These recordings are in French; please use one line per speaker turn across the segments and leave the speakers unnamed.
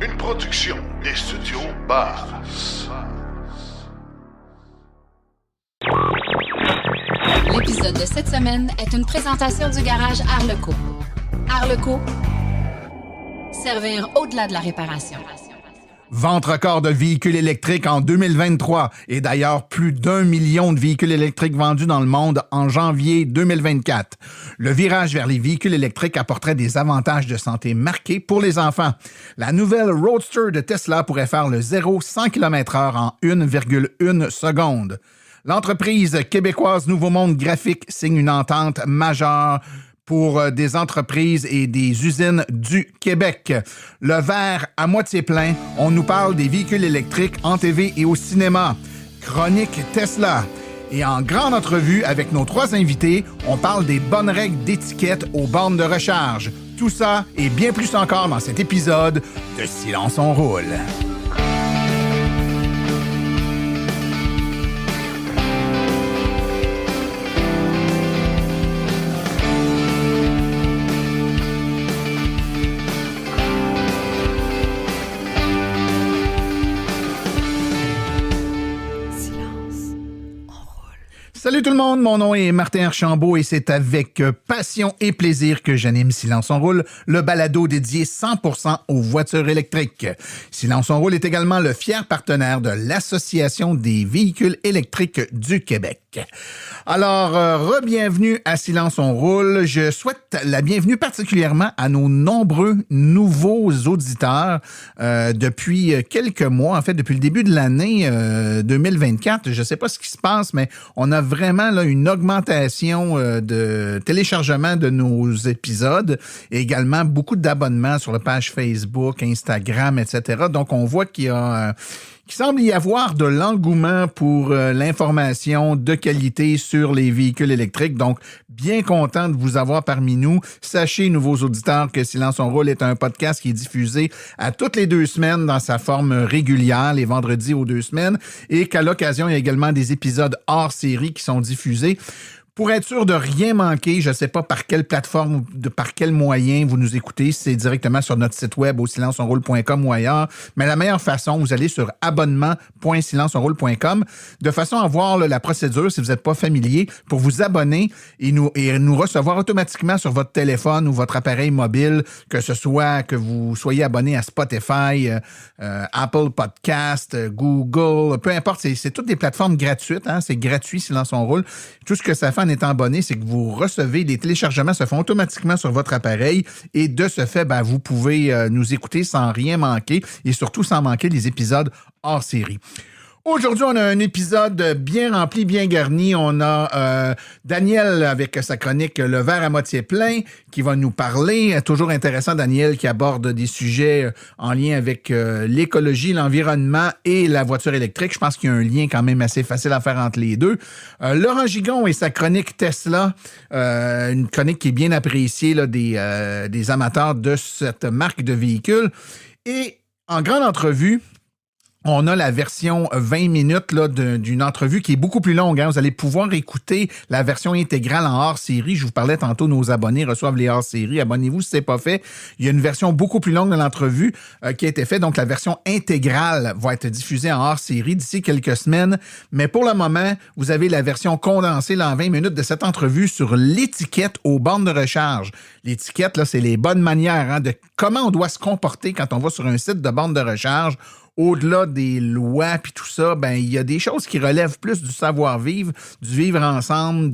Une production des studios Bass.
L'épisode de cette semaine est une présentation du garage Arleco. Arleco, servir au-delà de la réparation.
Vente record de véhicules électriques en 2023 et d'ailleurs plus d'1 million de véhicules électriques vendus dans le monde en janvier 2024. Le virage vers les véhicules électriques apporterait des avantages de santé marqués pour les enfants. La nouvelle Roadster de Tesla pourrait faire le 0-100 km/h en 1,1 seconde. L'entreprise québécoise Nouveau Monde Graphique signe une entente majeure pour des entreprises et des usines du Québec. Le verre à moitié plein, on nous parle des véhicules électriques en TV et au cinéma. Chronique Tesla. Et en grande entrevue avec nos 3 invités, on parle des bonnes règles d'étiquette aux bornes de recharge. Tout ça et bien plus encore dans cet épisode de Silence on roule. Salut tout le monde, mon nom est Martin Archambault et c'est avec passion et plaisir que j'anime Silence on roule, le balado dédié 100% aux voitures électriques. Silence on roule est également le fier partenaire de l'Association des véhicules électriques du Québec. Alors, re-bienvenue à Silence on roule. Je souhaite la bienvenue particulièrement à nos nombreux nouveaux auditeurs depuis quelques mois, en fait depuis le début de l'année 2024. Je ne sais pas ce qui se passe, mais on a vraiment là, une augmentation de téléchargement de nos épisodes et également beaucoup d'abonnements sur la page Facebook, Instagram, etc. Donc, on voit qu'il semble y avoir de l'engouement pour l'information de qualité sur les véhicules électriques. Donc, bien content de vous avoir parmi nous. Sachez, nouveaux auditeurs, que Silence on roule est un podcast qui est diffusé à toutes les 2 semaines dans sa forme régulière, les vendredis aux 2 semaines, et qu'à l'occasion, il y a également des épisodes hors série qui sont diffusés. Pour être sûr de rien manquer, je ne sais pas par quelle plateforme ou par quel moyen vous nous écoutez, si c'est directement sur notre site web au silenceonroule.com ou ailleurs, mais la meilleure façon, vous allez sur abonnement.silenceonroule.com de façon à voir la procédure, si vous n'êtes pas familier, pour vous abonner et nous recevoir automatiquement sur votre téléphone ou votre appareil mobile, que ce soit que vous soyez abonné à Spotify, Apple Podcast, Google, peu importe, c'est toutes des plateformes gratuites, hein, c'est gratuit Silence on roule. Tout ce que ça fait en étant abonné, c'est que vous recevez, les téléchargements se font automatiquement sur votre appareil et de ce fait, vous pouvez nous écouter sans rien manquer et surtout sans manquer les épisodes hors série. Aujourd'hui, on a un épisode bien rempli, bien garni. On a Daniel avec sa chronique Le verre à moitié plein qui va nous parler. Toujours intéressant, Daniel, qui aborde des sujets en lien avec l'écologie, l'environnement et la voiture électrique. Je pense qu'il y a un lien quand même assez facile à faire entre les deux. Laurent Gigon et sa chronique Tesla, une chronique qui est bien appréciée là, des amateurs de cette marque de véhicules. Et en grande entrevue, on a la version 20 minutes là, d'une entrevue qui est beaucoup plus longue. Hein. Vous allez pouvoir écouter la version intégrale en hors-série. Je vous parlais tantôt, nos abonnés reçoivent les hors-séries. Abonnez-vous si ce n'est pas fait. Il y a une version beaucoup plus longue de l'entrevue qui a été faite. Donc, la version intégrale va être diffusée en hors-série d'ici quelques semaines. Mais pour le moment, vous avez la version condensée là, en 20 minutes de cette entrevue sur l'étiquette aux bornes de recharge. L'étiquette, là, c'est les bonnes manières de comment on doit se comporter quand on va sur un site de borne de recharge. Au-delà des lois puis tout ça, il y a des choses qui relèvent plus du savoir-vivre, du vivre ensemble,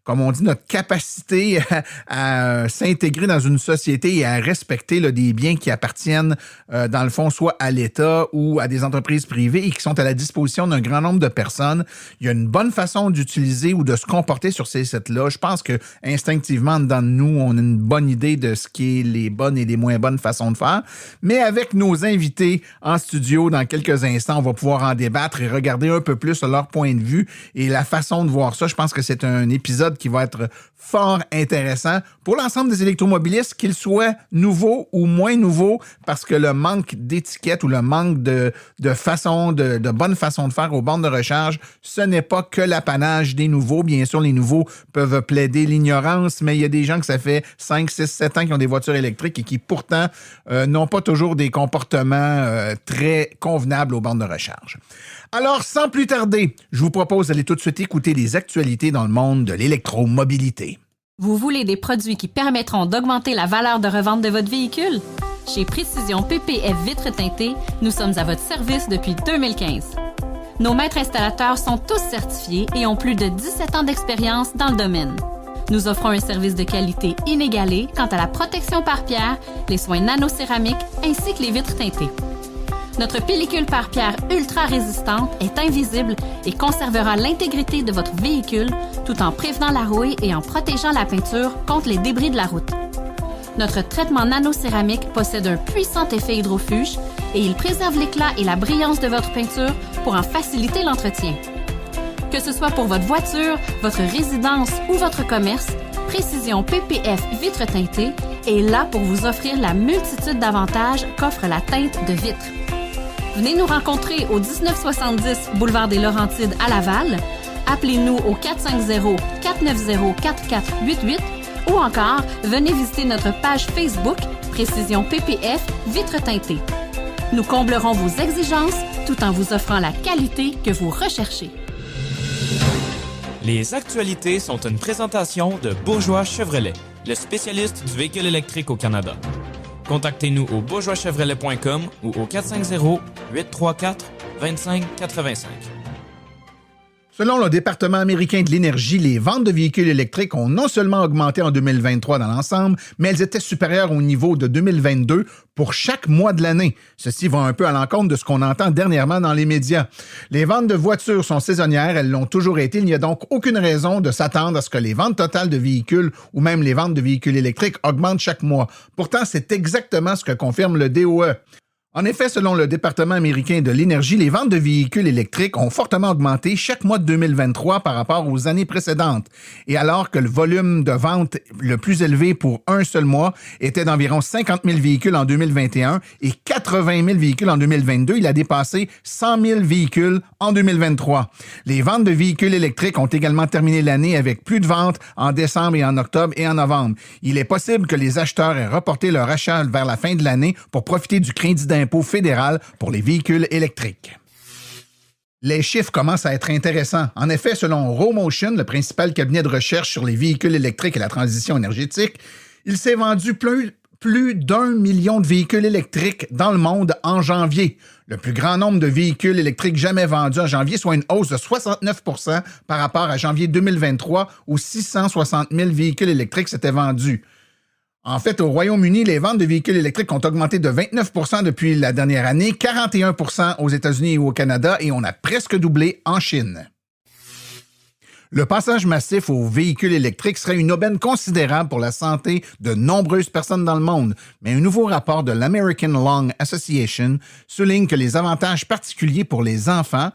comme on dit, notre capacité à s'intégrer dans une société et à respecter là, des biens qui appartiennent, dans le fond, soit à l'État ou à des entreprises privées et qui sont à la disposition d'un grand nombre de personnes. Il y a une bonne façon d'utiliser ou de se comporter sur ces sites-là. Je pense que instinctivement, dedans de nous, on a une bonne idée de ce qui est les bonnes et les moins bonnes façons de faire. Mais avec nos invités en studio, studio dans quelques instants. On va pouvoir en débattre et regarder un peu plus leur point de vue et la façon de voir ça. Je pense que c'est un épisode qui va être fort intéressant pour l'ensemble des électromobilistes, qu'ils soient nouveaux ou moins nouveaux, parce que le manque d'étiquette ou le manque de bonne façon de faire aux bornes de recharge, ce n'est pas que l'apanage des nouveaux. Bien sûr, les nouveaux peuvent plaider l'ignorance, mais il y a des gens que ça fait 5, 6, 7 ans qui ont des voitures électriques et qui pourtant n'ont pas toujours des comportements très convenables aux bornes de recharge. Alors, sans plus tarder, je vous propose d'aller tout de suite écouter les actualités dans le monde de l'électromobilité.
Vous voulez des produits qui permettront d'augmenter la valeur de revente de votre véhicule? Chez Précision PPF Vitres teintées, nous sommes à votre service depuis 2015. Nos maîtres installateurs sont tous certifiés et ont plus de 17 ans d'expérience dans le domaine. Nous offrons un service de qualité inégalé quant à la protection par pierre, les soins nanocéramiques ainsi que les vitres teintées. Notre pellicule par pierre ultra résistante est invisible et conservera l'intégrité de votre véhicule tout en prévenant la rouille et en protégeant la peinture contre les débris de la route. Notre traitement nanocéramique possède un puissant effet hydrofuge et il préserve l'éclat et la brillance de votre peinture pour en faciliter l'entretien. Que ce soit pour votre voiture, votre résidence ou votre commerce, Précision PPF Vitres teintées est là pour vous offrir la multitude d'avantages qu'offre la teinte de vitre. Venez nous rencontrer au 1970 boulevard des Laurentides à Laval. Appelez-nous au 450-490-4488 ou encore venez visiter notre page Facebook Précision PPF Vitres teintées. Nous comblerons vos exigences tout en vous offrant la qualité que vous recherchez.
Les actualités sont une présentation de Bourgeois Chevrolet, le spécialiste du véhicule électrique au Canada. Contactez-nous au bourgeoischevrolet.com ou au 450-834-2585.
Selon le département américain de l'énergie, les ventes de véhicules électriques ont non seulement augmenté en 2023 dans l'ensemble, mais elles étaient supérieures au niveau de 2022 pour chaque mois de l'année. Ceci va un peu à l'encontre de ce qu'on entend dernièrement dans les médias. Les ventes de voitures sont saisonnières, elles l'ont toujours été. Il n'y a donc aucune raison de s'attendre à ce que les ventes totales de véhicules ou même les ventes de véhicules électriques augmentent chaque mois. Pourtant, c'est exactement ce que confirme le DOE. En effet, selon le département américain de l'énergie, les ventes de véhicules électriques ont fortement augmenté chaque mois de 2023 par rapport aux années précédentes. Et alors que le volume de vente le plus élevé pour un seul mois était d'environ 50 000 véhicules en 2021 et 80 000 véhicules en 2022, il a dépassé 100 000 véhicules en 2023. Les ventes de véhicules électriques ont également terminé l'année avec plus de ventes en décembre et en octobre et en novembre. Il est possible que les acheteurs aient reporté leur achat vers la fin de l'année pour profiter du crédit d'impôt fédéral pour les véhicules électriques. Les chiffres commencent à être intéressants. En effet, selon Romotion, le principal cabinet de recherche sur les véhicules électriques et la transition énergétique, il s'est vendu plus d'1 million de véhicules électriques dans le monde en janvier. Le plus grand nombre de véhicules électriques jamais vendus en janvier, soit une hausse de 69 % par rapport à janvier 2023, où 660 000 véhicules électriques s'étaient vendus. En fait, au Royaume-Uni, les ventes de véhicules électriques ont augmenté de 29 % depuis la dernière année, 41 % aux États-Unis et au Canada, et on a presque doublé en Chine. Le passage massif aux véhicules électriques serait une aubaine considérable pour la santé de nombreuses personnes dans le monde, mais un nouveau rapport de l'American Lung Association souligne que les avantages particuliers pour les enfants,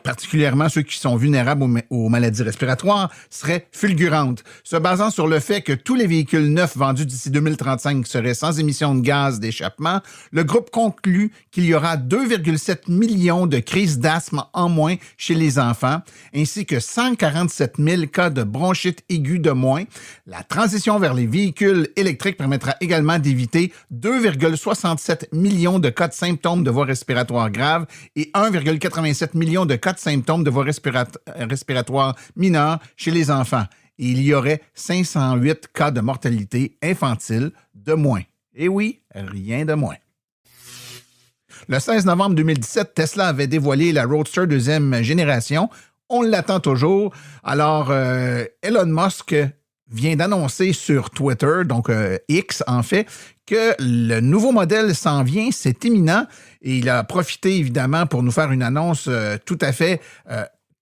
particulièrement ceux qui sont vulnérables aux maladies respiratoires, seraient fulgurantes. Se basant sur le fait que tous les véhicules neufs vendus d'ici 2035 seraient sans émission de gaz d'échappement, le groupe conclut qu'il y aura 2,7 millions de crises d'asthme en moins chez les enfants, ainsi que 147 000 cas de bronchite aiguë de moins. La transition vers les véhicules électriques permettra également d'éviter 2,67 millions de cas de symptômes de voies respiratoires graves et 1,87 million de cas de symptômes de voies respiratoires mineures chez les enfants. Et il y aurait 508 cas de mortalité infantile de moins. Et oui, rien de moins. Le 16 novembre 2017, Tesla avait dévoilé la Roadster deuxième génération. On l'attend toujours. Alors, Elon Musk vient d'annoncer sur Twitter, donc X en fait, que le nouveau modèle s'en vient, c'est imminent, et il a profité évidemment pour nous faire une annonce tout à fait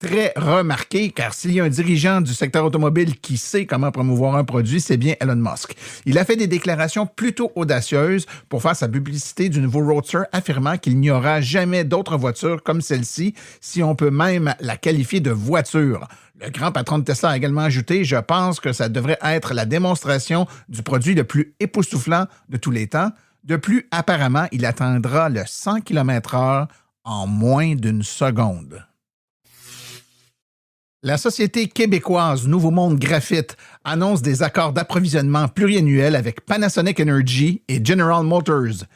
très remarqué, car s'il y a un dirigeant du secteur automobile qui sait comment promouvoir un produit, c'est bien Elon Musk. Il a fait des déclarations plutôt audacieuses pour faire sa publicité du nouveau Roadster, affirmant qu'il n'y aura jamais d'autres voitures comme celle-ci, si on peut même la qualifier de voiture. Le grand patron de Tesla a également ajouté « Je pense que ça devrait être la démonstration du produit le plus époustouflant de tous les temps. De plus, apparemment, il atteindra le 100 km/h en moins d'une seconde. » La société québécoise Nouveau Monde Graphite annonce des accords d'approvisionnement pluriannuels avec Panasonic Energy et General Motors.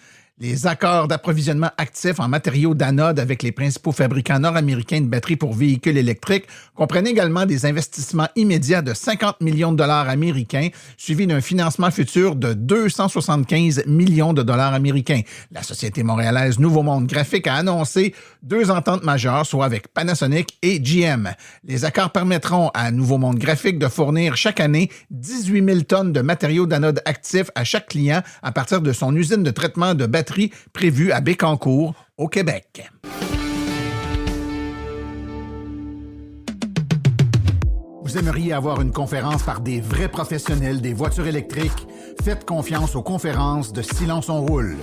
Les accords d'approvisionnement actifs en matériaux d'anode avec les principaux fabricants nord-américains de batteries pour véhicules électriques comprennent également des investissements immédiats de 50 millions de dollars américains, suivis d'un financement futur de 275 millions de dollars américains. La société montréalaise Nouveau Monde Graphique a annoncé 2 ententes majeures, soit avec Panasonic et GM. Les accords permettront à Nouveau Monde Graphique de fournir chaque année 18 000 tonnes de matériaux d'anode actifs à chaque client à partir de son usine de traitement de batteries prévu à Bécancour, au Québec. Vous aimeriez avoir une conférence par des vrais professionnels des voitures électriques? Faites confiance aux conférences de Silence on Roule.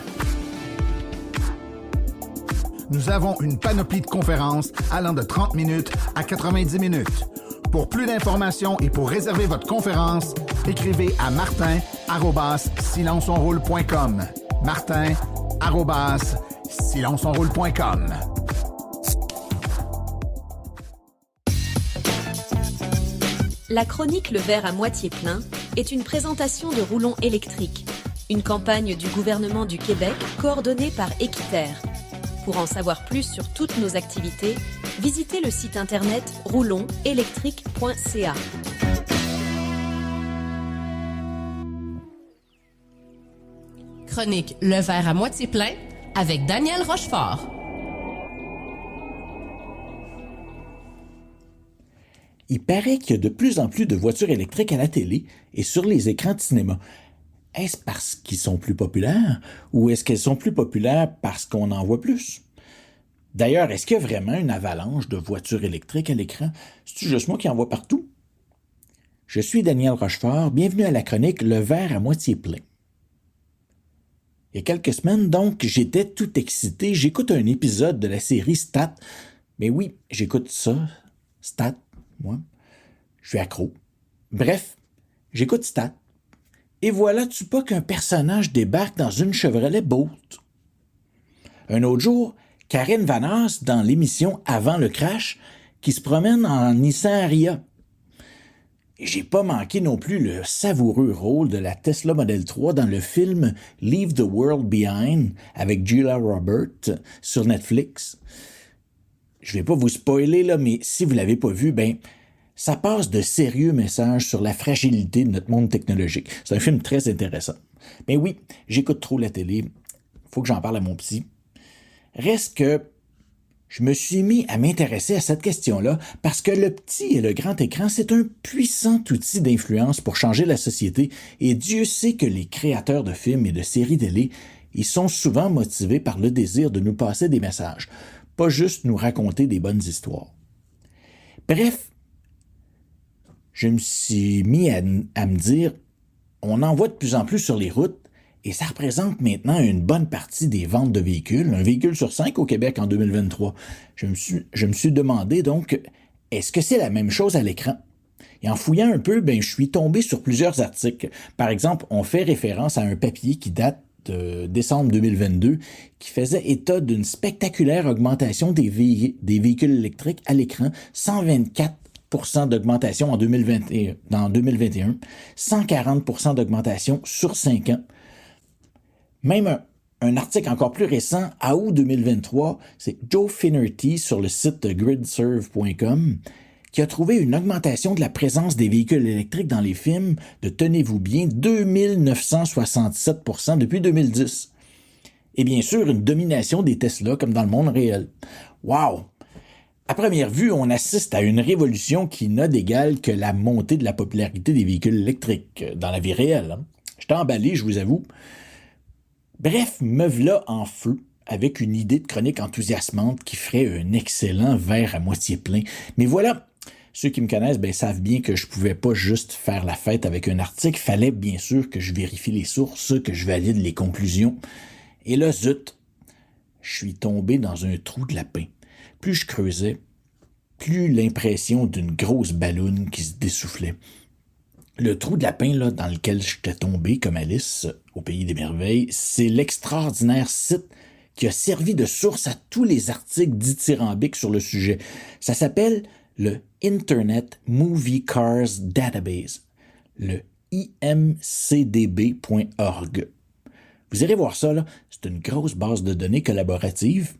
Nous avons une panoplie de conférences allant de 30 minutes à 90 minutes. Pour plus d'informations et pour réserver votre conférence, écrivez à martin@silenceonroule.com. martin@silenceonroule.com.
La chronique Le verre à moitié plein est une présentation de Roulons électrique, une campagne du gouvernement du Québec coordonnée par Équiterre. Pour en savoir plus sur toutes nos activités, visitez le site internet roulonsélectrique.ca.
Chronique Le verre à moitié plein avec Daniel Rochefort.
Il paraît qu'il y a de plus en plus de voitures électriques à la télé et sur les écrans de cinéma. Est-ce parce qu'ils sont plus populaires ou est-ce qu'elles sont plus populaires parce qu'on en voit plus? D'ailleurs, est-ce qu'il y a vraiment une avalanche de voitures électriques à l'écran? C'est-tu juste moi qui en vois partout? Je suis Daniel Rochefort, bienvenue à la chronique Le verre à moitié plein. Il y a quelques semaines, donc, j'étais tout excité. J'écoute un épisode de la série Stat. Mais oui, j'écoute ça, Stat, moi. Je suis accro. Bref, j'écoute Stat. Et voilà-tu pas qu'un personnage débarque dans une Chevrolet Bolt? Un autre jour, Karine Vanasse, dans l'émission Avant le crash, qui se promène en Nissan Ariya. Et j'ai pas manqué non plus le savoureux rôle de la Tesla Model 3 dans le film Leave the World Behind avec Julia Roberts sur Netflix. Je vais pas vous spoiler, là, mais si vous l'avez pas vu, ça passe de sérieux messages sur la fragilité de notre monde technologique. C'est un film très intéressant. Mais oui, j'écoute trop la télé. Faut que j'en parle à mon psy. Reste que je me suis mis à m'intéresser à cette question-là parce que le petit et le grand écran, c'est un puissant outil d'influence pour changer la société et Dieu sait que les créateurs de films et de séries télé, ils sont souvent motivés par le désir de nous passer des messages, pas juste nous raconter des bonnes histoires. Bref, je me suis mis à me dire, on en voit de plus en plus sur les routes, et ça représente maintenant une bonne partie des ventes de véhicules, un véhicule sur 5 au Québec en 2023. Je me suis demandé donc, est-ce que c'est la même chose à l'écran? Et en fouillant un peu, je suis tombé sur plusieurs articles. Par exemple, on fait référence à un papier qui date de décembre 2022 qui faisait état d'une spectaculaire augmentation des véhicules électriques à l'écran, 124% d'augmentation en 2021, 140% d'augmentation sur 5 ans. Même un article encore plus récent, à août 2023, c'est Joe Finnerty sur le site gridserve.com qui a trouvé une augmentation de la présence des véhicules électriques dans les films de, tenez-vous bien, 2967% depuis 2010. Et bien sûr, une domination des Tesla comme dans le monde réel. Wow! À première vue, on assiste à une révolution qui n'a d'égal que la montée de la popularité des véhicules électriques dans la vie réelle. J'étais emballé, je vous avoue. Bref, me v'là en feu avec une idée de chronique enthousiasmante qui ferait un excellent verre à moitié plein. Mais voilà, ceux qui me connaissent savent bien que je pouvais pas juste faire la fête avec un article. Fallait bien sûr que je vérifie les sources, que je valide les conclusions. Et là, zut, je suis tombé dans un trou de lapin. Plus je creusais, plus l'impression d'une grosse balloune qui se dessoufflait. Le trou de lapin là, dans lequel j'étais tombé, comme Alice, au Pays des Merveilles, c'est l'extraordinaire site qui a servi de source à tous les articles dithyrambiques sur le sujet. Ça s'appelle le Internet Movie Cars Database, le imcdb.org. Vous irez voir ça, là, c'est une grosse base de données collaborative.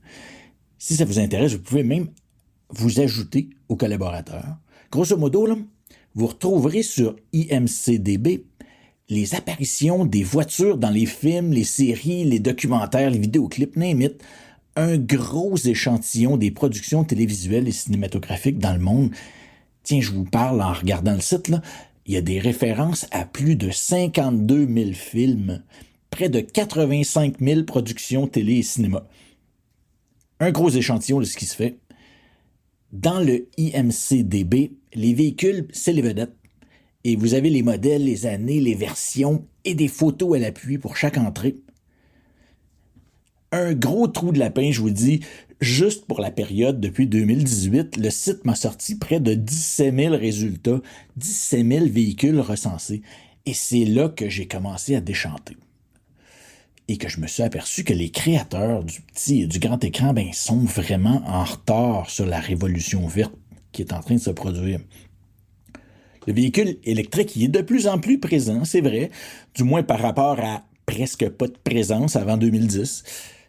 Si ça vous intéresse, vous pouvez même vous ajouter aux collaborateurs. Grosso modo, là, vous retrouverez sur IMCDB les apparitions des voitures dans les films, les séries, les documentaires, les vidéoclips, name it, un gros échantillon des productions télévisuelles et cinématographiques dans le monde. Tiens, je vous parle en regardant le site, là, il y a des références à plus de 52 000 films, près de 85 000 productions télé et cinéma. Un gros échantillon de ce qui se fait. Dans le IMCDB, les véhicules, c'est les vedettes. Et vous avez les modèles, les années, les versions et des photos à l'appui pour chaque entrée. Un gros trou de lapin, je vous dis, juste pour la période depuis 2018, le site m'a sorti près de 17 000 résultats, 17 000 véhicules recensés. Et c'est là que j'ai commencé à déchanter. Et que je me suis aperçu que les créateurs du petit et du grand écran sont vraiment en retard sur la révolution verte qui est en train de se produire. Le véhicule électrique, il est de plus en plus présent, c'est vrai, du moins par rapport à presque pas de présence avant 2010.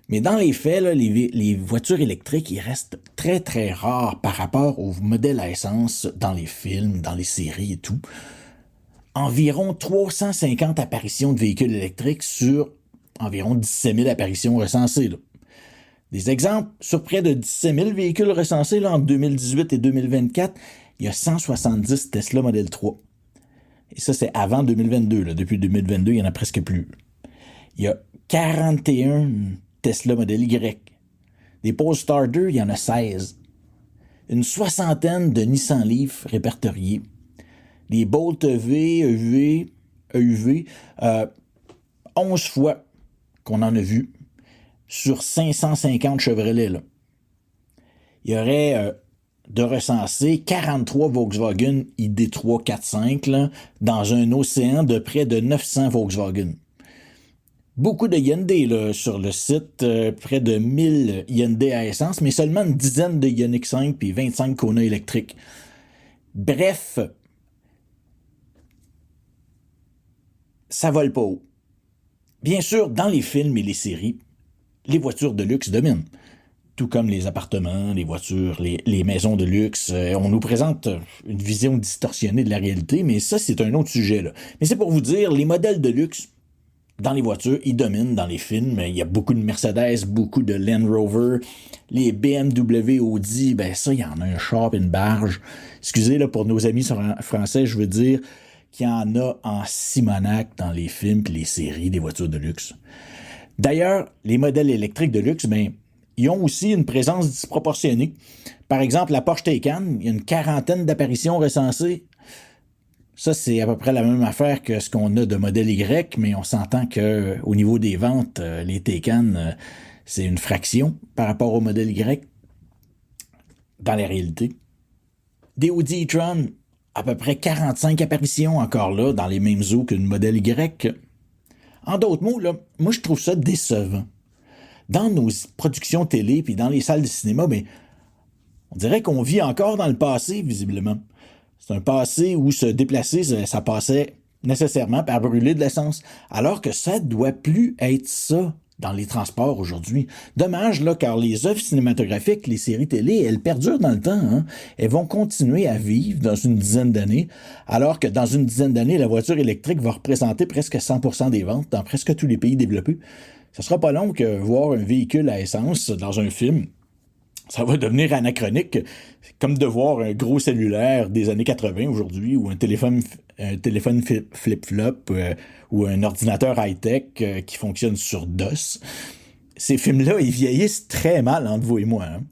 Mais dans les faits, là, les voitures électriques, ils restent très, très rares par rapport aux modèles à essence dans les films, dans les séries et tout. Environ 350 apparitions de véhicules électriques sur environ 17 000 apparitions recensées. Là. Des exemples, sur près de 17 000 véhicules recensés là, entre 2018 et 2024, il y a 170 Tesla Model 3. Et ça, c'est avant 2022. Là. Depuis 2022, il n'y en a presque plus. Il y a 41 Tesla Model Y. Des Polestar 2, il y en a 16. Une soixantaine de Nissan Leaf répertoriés. Les Bolt EV, 11 fois qu'on en a vu sur 550 Chevrolet. Là. Il y aurait de recenser 43 Volkswagen ID3 4.5 là, dans un océan de près de 900 Volkswagen. Beaucoup de Hyundai là, sur le site, près de 1000 Hyundai à essence, mais seulement une dizaine de Ioniq 5 puis 25 Kona électriques. Bref, ça vole pas haut. Bien sûr, dans les films et les séries, les voitures de luxe dominent. Tout comme les appartements, les voitures, les maisons de luxe. On nous présente une vision distorsionnée de la réalité, mais ça, c'est un autre sujet. Là. Mais c'est pour vous dire, les modèles de luxe, dans les voitures, ils dominent dans les films. Il y a beaucoup de Mercedes, beaucoup de Land Rover. Les BMW, Audi, ça, il y en a un char et une barge. Excusez, là, pour nos amis français, je veux dire qu'il y en a en Simonac dans les films et les séries des voitures de luxe. D'ailleurs, les modèles électriques de luxe, ils ont aussi une présence disproportionnée. Par exemple, la Porsche Taycan, il y a une 40aine d'apparitions recensées. Ça, c'est à peu près la même affaire que ce qu'on a de modèle Y, mais on s'entend qu'au niveau des ventes, les Taycan, c'est une fraction par rapport au modèle Y dans la réalité. Des Audi e-tron, à peu près 45 apparitions encore là, dans les mêmes eaux qu'une modèle Y. En d'autres mots, là, moi, je trouve ça décevant. Dans nos productions télé puis dans les salles de cinéma, on dirait qu'on vit encore dans le passé, visiblement. C'est un passé où se déplacer, ça passait nécessairement par brûler de l'essence, alors que ça doit plus être ça dans les transports aujourd'hui. Dommage, là, car les œuvres cinématographiques, les séries télé, elles perdurent dans le temps. Hein? Elles vont continuer à vivre dans une dizaine d'années, alors que dans une dizaine d'années, la voiture électrique va représenter presque 100% des ventes dans presque tous les pays développés. Ça sera pas long que voir un véhicule à essence dans un film, ça va devenir anachronique, comme de voir un gros cellulaire des années 80 aujourd'hui, ou un téléphone flip-flop, ou un ordinateur high-tech qui fonctionne sur DOS. ces films-là, ils vieillissent très mal entre vous et moi. Hein?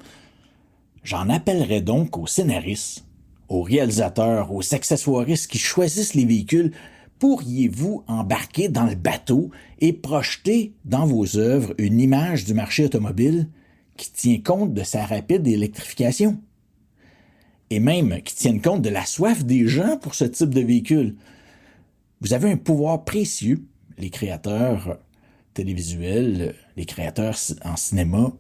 J'en appellerais donc aux scénaristes, aux réalisateurs, aux accessoiristes qui choisissent les véhicules. Pourriez-vous embarquer dans le bateau et projeter dans vos œuvres une image du marché automobile qui tient compte de sa rapide électrification? Et même qui tienne compte de la soif des gens pour ce type de véhicule. Vous avez un pouvoir précieux, les créateurs télévisuels, les créateurs en cinéma.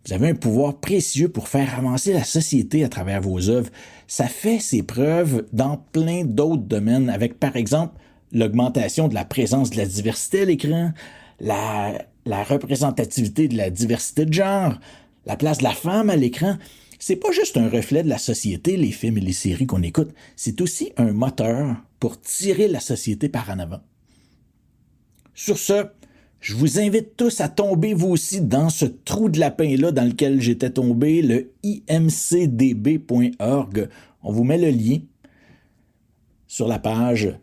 Vous avez un pouvoir précieux pour faire avancer la société à travers vos œuvres. Ça fait ses preuves dans plein d'autres domaines, avec par exemple l'augmentation de la présence de la diversité à l'écran, la représentativité de la diversité de genre, la place de la femme à l'écran. C'est pas juste un reflet de la société, les films et les séries qu'on écoute, c'est aussi un moteur pour tirer la société par en avant. Sur ce, je vous invite tous à tomber vous aussi dans ce trou de lapin-là dans lequel j'étais tombé, le imcdb.org. On vous met le lien sur la page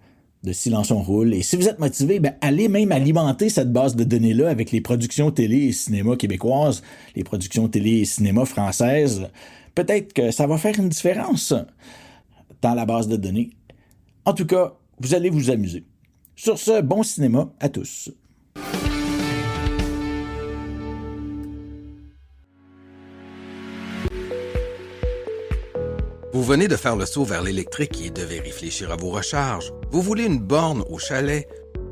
de Silence on roule. Et si vous êtes motivé, allez même alimenter cette base de données-là avec les productions télé et cinéma québécoises, les productions télé et cinéma françaises. Peut-être que ça va faire une différence dans la base de données. En tout cas, vous allez vous amuser. Sur ce, bon cinéma à tous.
Vous venez de faire le saut vers l'électrique et devez réfléchir à vos recharges. Vous voulez une borne au chalet?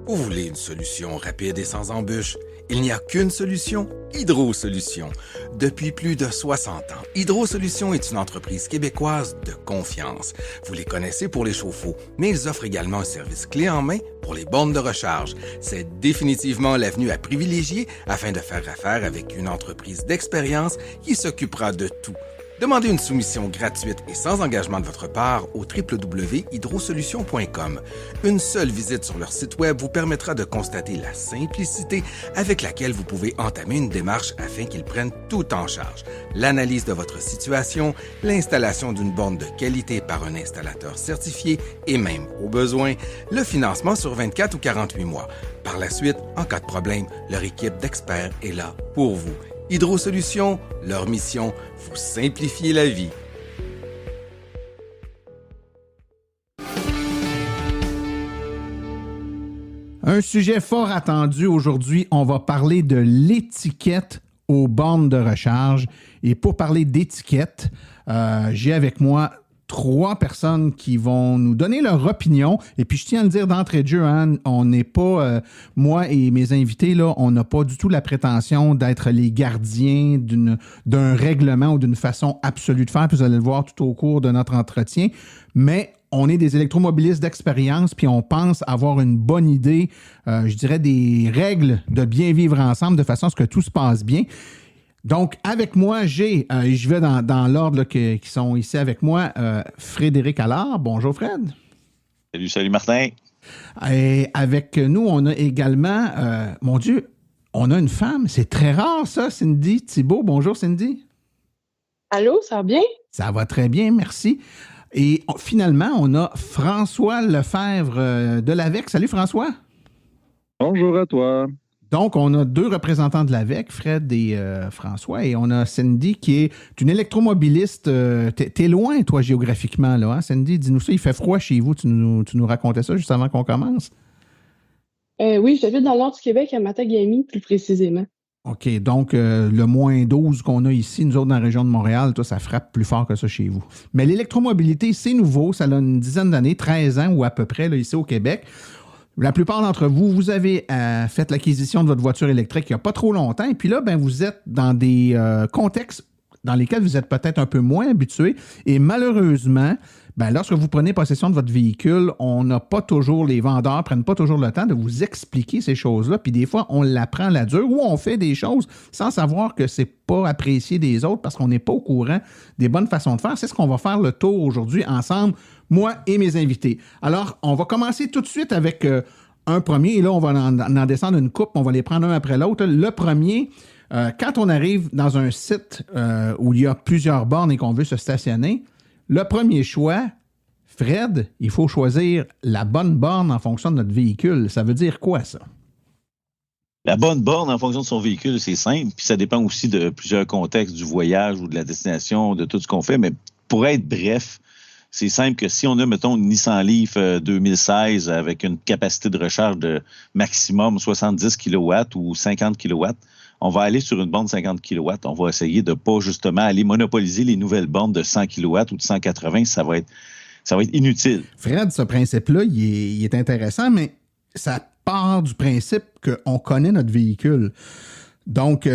Vous voulez une solution rapide et sans embûches? Il n'y a qu'une solution, Hydro Solutions. Depuis plus de 60 ans, Hydro Solutions est une entreprise québécoise de confiance. Vous les connaissez pour les chauffe-eau, mais ils offrent également un service clé en main pour les bornes de recharge. C'est définitivement l'avenue à privilégier afin de faire affaire avec une entreprise d'expérience qui s'occupera de tout. Demandez une soumission gratuite et sans engagement de votre part au www.hydrosolutions.com. Une seule visite sur leur site web vous permettra de constater la simplicité avec laquelle vous pouvez entamer une démarche afin qu'ils prennent tout en charge. L'analyse de votre situation, l'installation d'une borne de qualité par un installateur certifié et même, au besoin, le financement sur 24 ou 48 mois. Par la suite, en cas de problème, leur équipe d'experts est là pour vous. Hydro Solutions, leur mission, vous simplifier la vie.
Un sujet fort attendu aujourd'hui, on va parler de l'étiquette aux bornes de recharge. Et pour parler d'étiquette, j'ai avec moi 3 personnes qui vont nous donner leur opinion. Et puis, je tiens à le dire d'entrée de jeu, hein, on n'est pas, moi et mes invités, là, on n'a pas du tout la prétention d'être les gardiens d'un règlement ou d'une façon absolue de faire. Puis vous allez le voir tout au cours de notre entretien. Mais on est des électromobilistes d'expérience, puis on pense avoir une bonne idée, je dirais, des règles de bien vivre ensemble de façon à ce que tout se passe bien. Donc, avec moi, je vais dans l'ordre là, qui sont ici avec moi, Frédéric Allard. Bonjour, Fred.
Salut, Martin.
Et avec nous, on a également, mon Dieu, on a une femme. C'est très rare, ça, Cindy Thibault. Bonjour, Cindy.
Allô, ça va bien?
Ça va très bien, merci. Et finalement, on a François Lefebvre de l'AVEC. Salut, François.
Bonjour à toi.
Donc, on a 2 représentants de l'AVEC, Fred et François, et on a Cindy qui est une électromobiliste. T'es loin, toi, géographiquement, là, hein, Cindy? Dis-nous ça, il fait froid chez vous. Tu nous racontais ça juste avant qu'on commence?
Oui, j'habite dans le nord du Québec, à Matagami, plus précisément.
OK, donc le moins 12 qu'on a ici, nous autres, dans la région de Montréal, toi, ça frappe plus fort que ça chez vous. Mais l'électromobilité, c'est nouveau, ça a une dizaine d'années, 13 ans ou à peu près, là, ici au Québec. La plupart d'entre vous, vous avez fait l'acquisition de votre voiture électrique il n'y a pas trop longtemps. Et puis là, vous êtes dans des contextes dans lesquels vous êtes peut-être un peu moins habitués. Et malheureusement, lorsque vous prenez possession de votre véhicule, les vendeurs ne prennent pas toujours le temps de vous expliquer ces choses-là. Puis des fois, on l'apprend à la dure ou on fait des choses sans savoir que c'est pas apprécié des autres parce qu'on n'est pas au courant des bonnes façons de faire. C'est ce qu'on va faire le tour aujourd'hui ensemble, moi et mes invités. Alors, on va commencer tout de suite avec un premier. Et là, on va en descendre une coupe. On va les prendre un après l'autre. Le premier, quand on arrive dans un site où il y a plusieurs bornes et qu'on veut se stationner, le premier choix, Fred, il faut choisir la bonne borne en fonction de notre véhicule. Ça veut dire quoi, ça?
La bonne borne en fonction de son véhicule, c'est simple. Puis ça dépend aussi de plusieurs contextes du voyage ou de la destination, de tout ce qu'on fait. Mais pour être bref, c'est simple que si on a, mettons, une Nissan Leaf 2016 avec une capacité de recharge de maximum 70 kW ou 50 kW, on va aller sur une borne 50 kW. On va essayer de ne pas justement aller monopoliser les nouvelles bornes de 100 kW ou de 180. Ça va être inutile.
Fred, ce principe-là, il est intéressant, mais ça part du principe qu'on connaît notre véhicule. Donc,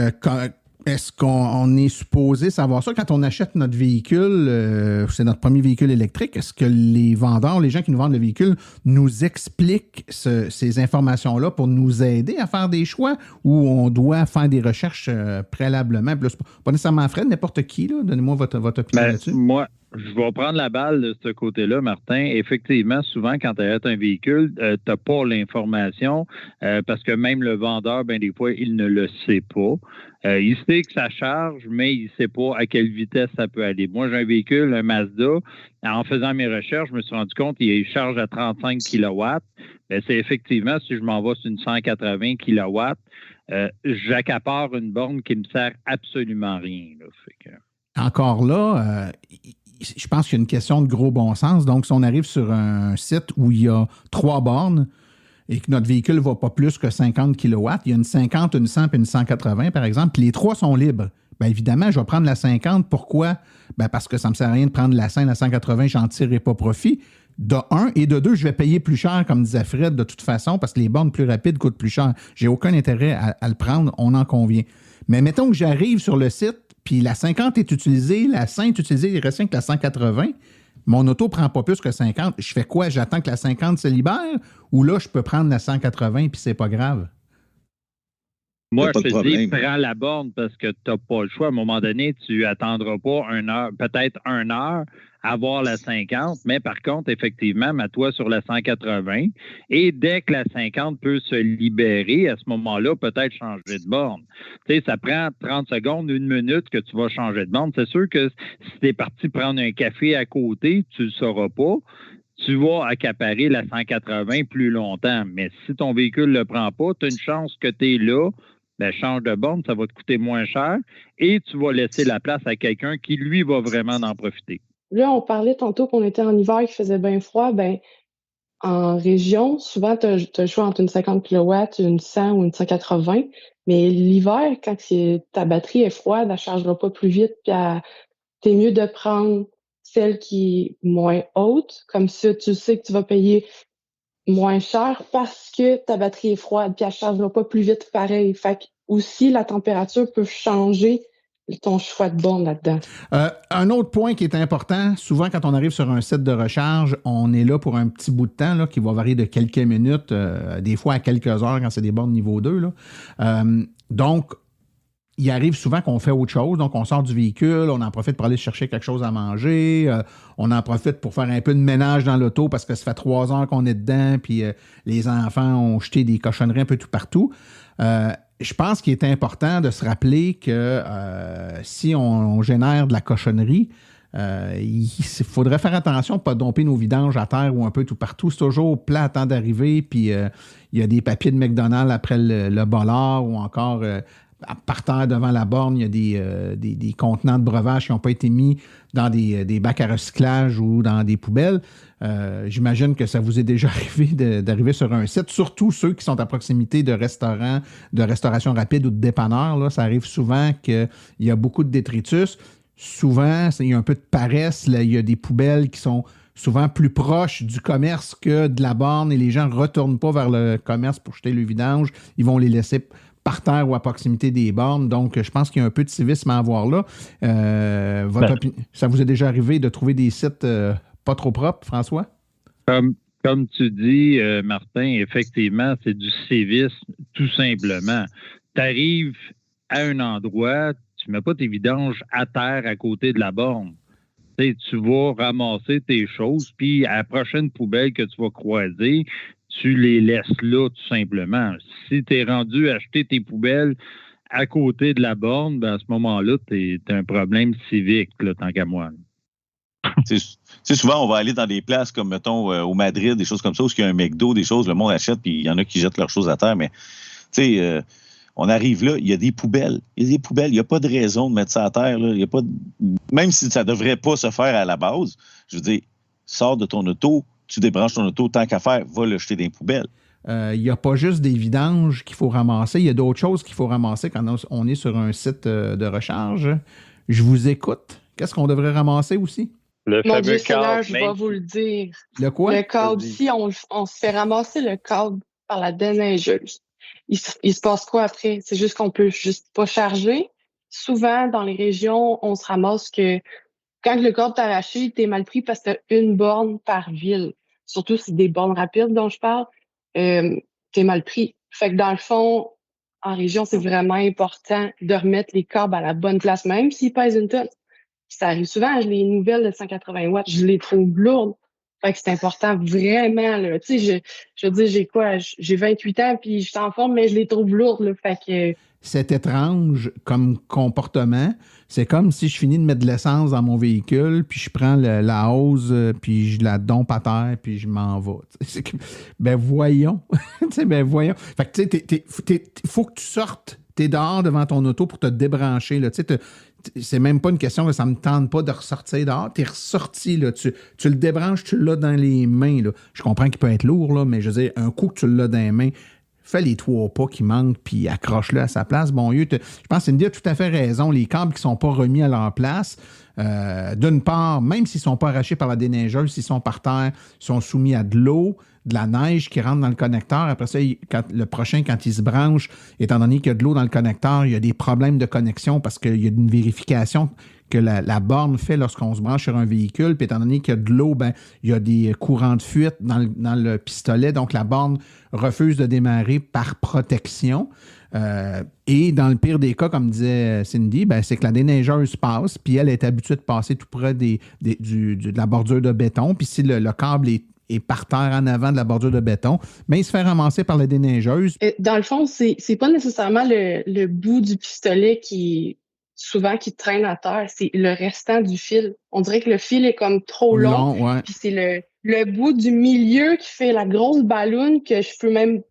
est-ce qu'on est supposé savoir ça? Quand on achète notre véhicule, c'est notre premier véhicule électrique, est-ce que les vendeurs, les gens qui nous vendent le véhicule, nous expliquent ces informations-là pour nous aider à faire des choix ou on doit faire des recherches préalablement? Là, c'est pas nécessairement Fred, n'importe qui, là. Donnez-moi votre opinion là-dessus.
Moi, je vais prendre la balle de ce côté-là, Martin. Effectivement, souvent, quand tu achètes un véhicule, tu n'as pas l'information parce que même le vendeur, ben des fois, il ne le sait pas. Il sait que ça charge, mais il ne sait pas à quelle vitesse ça peut aller. Moi, j'ai un véhicule, un Mazda. En faisant mes recherches, je me suis rendu compte qu'il charge à 35 kW. Ben, c'est effectivement, si je m'en vais sur une 180 kW, j'accapare une borne qui ne me sert absolument à rien. Là. Fait que...
Encore là, je pense qu'il y a une question de gros bon sens. Donc, si on arrive sur un site où il y a 3 bornes et que notre véhicule ne va pas plus que 50 kW, il y a une 50, une 100 et une 180, par exemple, puis les 3 sont libres. Bien évidemment, je vais prendre la 50. Pourquoi? Bien parce que ça ne me sert à rien de prendre la 100, la 180, je n'en tirerai pas profit. De 1 et de 2, je vais payer plus cher, comme disait Fred, de toute façon, parce que les bornes plus rapides coûtent plus cher. J'ai aucun intérêt à le prendre, on en convient. Mais mettons que j'arrive sur le site, puis la 50 est utilisée, la 100 est utilisée, il reste rien que la 180. Mon auto ne prend pas plus que 50. Je fais quoi? J'attends que la 50 se libère ou là, je peux prendre la 180 puis c'est pas grave?
Moi, je te dis, prends la borne parce que tu n'as pas le choix. À un moment donné, tu attendras pas peut-être 1 heure à avoir la 50, mais par contre, effectivement, mets-toi sur la 180 et dès que la 50 peut se libérer, à ce moment-là, peut-être changer de borne. Tu sais, ça prend 30 secondes, 1 minute que tu vas changer de borne. C'est sûr que si tu es parti prendre un café à côté, tu ne le sauras pas. Tu vas accaparer la 180 plus longtemps. Mais si ton véhicule ne le prend pas, tu as une chance que tu es là. Ben, change de borne, ça va te coûter moins cher et tu vas laisser la place à quelqu'un qui, lui, va vraiment en profiter.
Là, on parlait tantôt qu'on était en hiver, qu'il faisait bien froid. Ben, en région, souvent, tu as le choix entre une 50 kW, une 100 ou une 180. Mais l'hiver, quand ta batterie est froide, elle ne chargera pas plus vite. Puis t'es mieux de prendre celle qui est moins haute. Comme ça, tu sais que tu vas payer moins cher parce que ta batterie est froide puis elle ne chargera pas plus vite pareil. Fait que aussi, la température peut changer ton choix de borne là-dedans.
Un autre point qui est important, souvent quand on arrive sur un site de recharge, on est là pour un petit bout de temps là, qui va varier de quelques minutes, des fois à quelques heures quand c'est des bornes niveau 2. Là. Donc, il arrive souvent qu'on fait autre chose. Donc, on sort du véhicule, on en profite pour aller chercher quelque chose à manger, on en profite pour faire un peu de ménage dans l'auto parce que ça fait 3 heures qu'on est dedans, puis les enfants ont jeté des cochonneries un peu tout partout. Je pense qu'il est important de se rappeler que si on génère de la cochonnerie, il faudrait faire attention de ne pas domper nos vidanges à terre ou un peu tout partout. C'est toujours plat à temps d'arriver, puis il y a des papiers de McDonald's après le bollard ou encore... par terre devant la borne, il y a des contenants de breuvage qui n'ont pas été mis dans des bacs à recyclage ou dans des poubelles. J'imagine que ça vous est déjà arrivé d'arriver sur un site, surtout ceux qui sont à proximité de restaurants, de restauration rapide ou de dépanneurs. Là, ça arrive souvent qu'il y a beaucoup de détritus. Souvent, il y a un peu de paresse. Là, il y a des poubelles qui sont souvent plus proches du commerce que de la borne et les gens ne retournent pas vers le commerce pour jeter le vidange. Ils vont les laisser par terre ou à proximité des bornes. Donc, je pense qu'il y a un peu de civisme à avoir là. Ça vous est déjà arrivé de trouver des sites pas trop propres, François?
Comme tu dis, Martin, effectivement, c'est du civisme, tout simplement. Tu arrives à un endroit, tu ne mets pas tes vidanges à terre à côté de la borne. Tu vas ramasser tes choses, puis à la prochaine poubelle que tu vas croiser, tu les laisses là, tout simplement. Si tu es rendu à acheter tes poubelles à côté de la borne, ben à ce moment-là, tu as un problème civique, là, tant qu'à moi.
Souvent, on va aller dans des places comme, mettons, au Madrid, des choses comme ça, où il y a un McDo, des choses, le monde achète, puis il y en a qui jettent leurs choses à terre, mais sais, on arrive là, il y a des poubelles. Il n'y a pas de raison de mettre ça à terre. Là. Il y a pas même si ça ne devrait pas se faire à la base, je veux dire, sors de ton auto, tu débranches ton auto, tant qu'à faire, va le jeter dans les poubelles.
Il n'y a pas juste des vidanges qu'il faut ramasser, il y a d'autres choses qu'il faut ramasser quand on est sur un site de recharge. Je vous écoute. Qu'est-ce qu'on devrait ramasser aussi?
Le
Mon
fameux
Dieu Seigneur,
câble.
je vais vous le dire.
Le quoi?
Le câble, si on se fait ramasser le câble par la déneigeuse, il se passe quoi après? C'est juste qu'on peut juste pas charger. Souvent, dans les régions, on se ramasse que quand le câble est arraché, t'es mal pris parce que t'as une borne par ville. Surtout si c'est des bornes rapides dont je parle, t'es mal pris. Fait que dans le fond, en région, c'est vraiment important de remettre les câbles à la bonne place, même s'ils pèsent une tonne. Ça arrive souvent, les nouvelles de 180 watts, je les trouve lourdes. Fait que c'est important vraiment, là. Tu sais, je veux dire, j'ai 28 ans puis je suis en forme, mais je les trouve lourdes, là. Fait que...
C'est étrange comme comportement. C'est comme si je finis de mettre de l'essence dans mon véhicule, puis je prends la hose, puis je la dompe à terre, puis je m'en vais. Ben voyons. Voyons. Fait que tu sais, faut que tu sortes. T'es dehors devant ton auto pour te débrancher. Là. C'est même pas une question que ça me tente pas de ressortir dehors. T'es ressorti. Là. Tu le débranches, tu l'as dans les mains. Là. Je comprends qu'il peut être lourd, là, mais je veux dire, un coup que tu l'as dans les mains, fais les 3 pas qui manquent, puis accroche-le à sa place. Bon, je pense que Cindy a tout à fait raison. Les câbles qui ne sont pas remis à leur place, d'une part, même s'ils ne sont pas arrachés par la déneigeuse, s'ils sont par terre, sont soumis à de l'eau, de la neige qui rentre dans le connecteur. Après ça, le prochain, quand il se branche, étant donné qu'il y a de l'eau dans le connecteur, il y a des problèmes de connexion parce qu'il y a une vérification que la borne fait lorsqu'on se branche sur un véhicule. Puis étant donné qu'il y a de l'eau, ben, il y a des courants de fuite dans le pistolet. Donc, la borne refuse de démarrer par protection. Et dans le pire des cas, comme disait Cindy, ben, c'est que la déneigeuse passe, puis elle est habituée de passer tout près de la bordure de béton. Puis si le câble est par terre en avant de la bordure de béton, mais il se fait ramasser par la déneigeuse.
Dans le fond, c'est pas nécessairement le bout du pistolet qui traîne à terre, c'est le restant du fil. On dirait que le fil est comme trop long.
Ouais.
Puis c'est le bout du milieu qui fait la grosse balloune que je peux même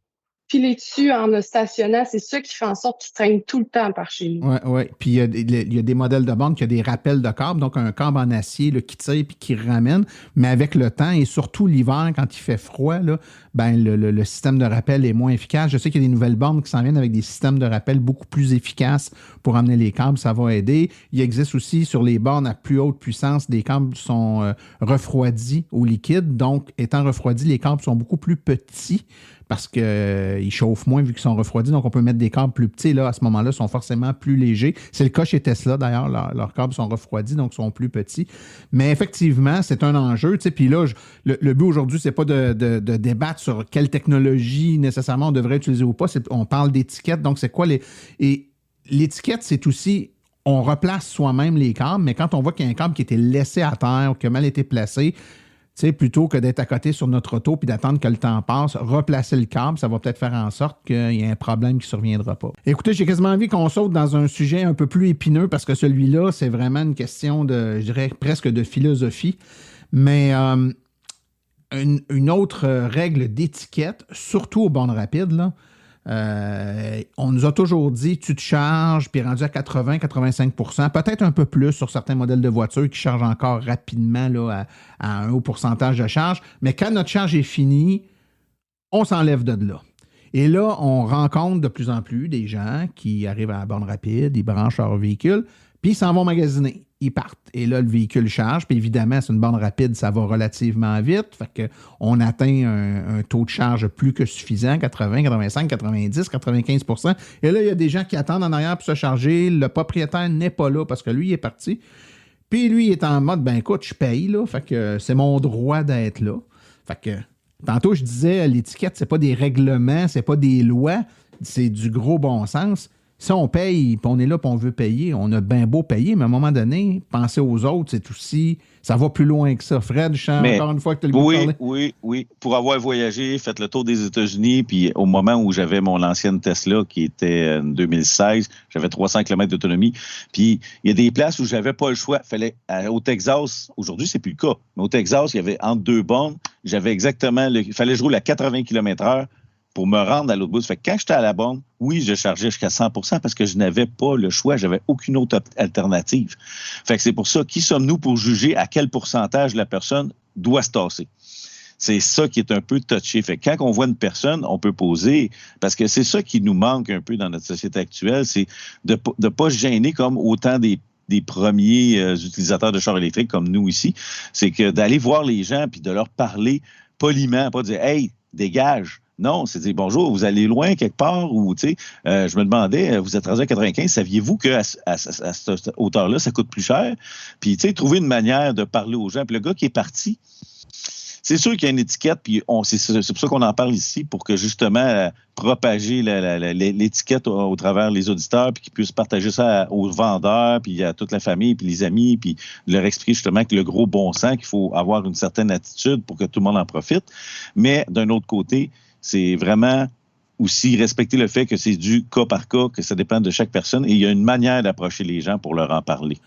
piler dessus en me stationnant. C'est ça qui fait en sorte qu'il traîne tout le temps par chez nous.
Oui. Puis il y a des modèles de bornes qui ont des rappels de câbles, donc un câble en acier là, qui tire et qui ramène. Mais avec le temps et surtout l'hiver, quand il fait froid, là, ben le système de rappel est moins efficace. Je sais qu'il y a des nouvelles bornes qui s'en viennent avec des systèmes de rappel beaucoup plus efficaces pour amener les câbles. Ça va aider. Il existe aussi sur les bornes à plus haute puissance, des câbles sont refroidis au liquide. Donc, étant refroidis, les câbles sont beaucoup plus petits parce qu'ils chauffent moins vu qu'ils sont refroidis. Donc, on peut mettre des câbles plus petits. Là, à ce moment-là, ils sont forcément plus légers. C'est le cas chez Tesla, d'ailleurs. Leurs câbles sont refroidis, donc sont plus petits. Mais effectivement, c'est un enjeu. Puis là, le but aujourd'hui, c'est pas de débattre sur quelle technologie nécessairement on devrait utiliser ou pas. On parle d'étiquette. Donc, c'est quoi Et l'étiquette, c'est aussi... On replace soi-même les câbles, mais quand on voit qu'il y a un câble qui a été laissé à terre ou qui a mal été placé, plutôt que d'être à côté sur notre auto puis d'attendre que le temps passe, replacer le câble, ça va peut-être faire en sorte qu'il y ait un problème qui ne surviendra pas. Écoutez, j'ai quasiment envie qu'on saute dans un sujet un peu plus épineux parce que celui-là, c'est vraiment une question de, je dirais, presque de philosophie. Mais une autre règle d'étiquette, surtout aux bornes rapides, là, on nous a toujours dit, tu te charges, puis rendu à 80-85%, peut-être un peu plus sur certains modèles de voitures qui chargent encore rapidement là, à un haut pourcentage de charge. Mais quand notre charge est finie, on s'enlève de là. Et là, on rencontre de plus en plus des gens qui arrivent à la borne rapide, ils branchent leur véhicule, puis ils s'en vont magasiner. Ils partent. Et là, le véhicule charge. Puis évidemment, c'est une borne rapide, ça va relativement vite. Fait qu'on atteint un taux de charge plus que suffisant, 80, 85, 90, 95%. Et là, il y a des gens qui attendent en arrière pour se charger. Le propriétaire n'est pas là parce que lui, il est parti. Puis lui, il est en mode, ben écoute, je paye, là. Fait que c'est mon droit d'être là. Fait que tantôt, je disais, l'étiquette, c'est pas des règlements, c'est pas des lois, c'est du gros bon sens. Si on paye, puis on est là, puis on veut payer, on a bien beau payer, mais à un moment donné, penser aux autres, c'est aussi... Ça va plus loin que ça. Fred, je sens encore une fois que tu as le goût de parler.
Oui. Pour avoir voyagé, fait le tour des États-Unis, puis au moment où j'avais mon ancienne Tesla, qui était en 2016, j'avais 300 km d'autonomie, puis il y a des places où j'avais pas le choix. Au Texas, aujourd'hui, c'est plus le cas, mais au Texas, il y avait entre deux bornes, j'avais exactement... Il fallait que je roule à 80 km/h. pour me rendre à l'autre bout. Ça fait que quand j'étais à la borne, oui, je chargeais jusqu'à 100% parce que je n'avais pas le choix. J'avais aucune autre alternative. Fait que c'est pour ça, qui sommes-nous pour juger à quel pourcentage la personne doit se tasser? C'est ça qui est un peu touché. Fait que quand on voit une personne, on peut poser, parce que c'est ça qui nous manque un peu dans notre société actuelle, c'est de ne pas se gêner comme autant des premiers utilisateurs de chars électriques comme nous ici. C'est que d'aller voir les gens puis de leur parler poliment, pas dire « Hey, dégage ». Non, c'est dire bonjour, vous allez loin quelque part ou, tu sais, je me demandais, vous êtes rendu à 95, saviez-vous qu'à cette hauteur-là, ça coûte plus cher? Puis, tu sais, trouver une manière de parler aux gens. Puis le gars qui est parti, c'est sûr qu'il y a une étiquette, puis c'est pour ça qu'on en parle ici, pour que justement propager l'étiquette au travers les auditeurs, puis qu'ils puissent partager ça aux vendeurs, puis à toute la famille, puis les amis, puis leur expliquer justement que le gros bon sens, qu'il faut avoir une certaine attitude pour que tout le monde en profite. Mais d'un autre côté, c'est vraiment aussi respecter le fait que c'est du cas par cas, que ça dépend de chaque personne et il y a une manière d'approcher les gens pour leur en parler.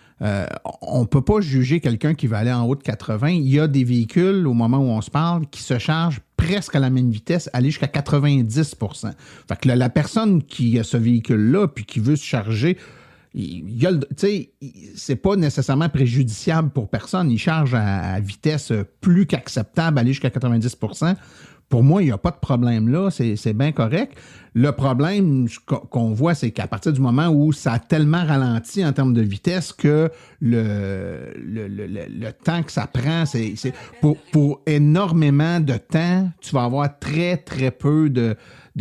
On ne peut pas juger quelqu'un qui va aller en haut de 80. Il y a des véhicules, au moment où on se parle, qui se chargent presque à la même vitesse, aller jusqu'à 90%. Fait que la personne qui a ce véhicule-là puis qui veut se charger, c'est pas nécessairement préjudiciable pour personne. Il charge à vitesse plus qu'acceptable, aller jusqu'à 90%. Pour moi, il n'y a pas de problème là, c'est bien correct. Le problème qu'on voit, c'est qu'à partir du moment où ça a tellement ralenti en termes de vitesse que le temps que ça prend, c'est pour énormément de temps, tu vas avoir très, très peu de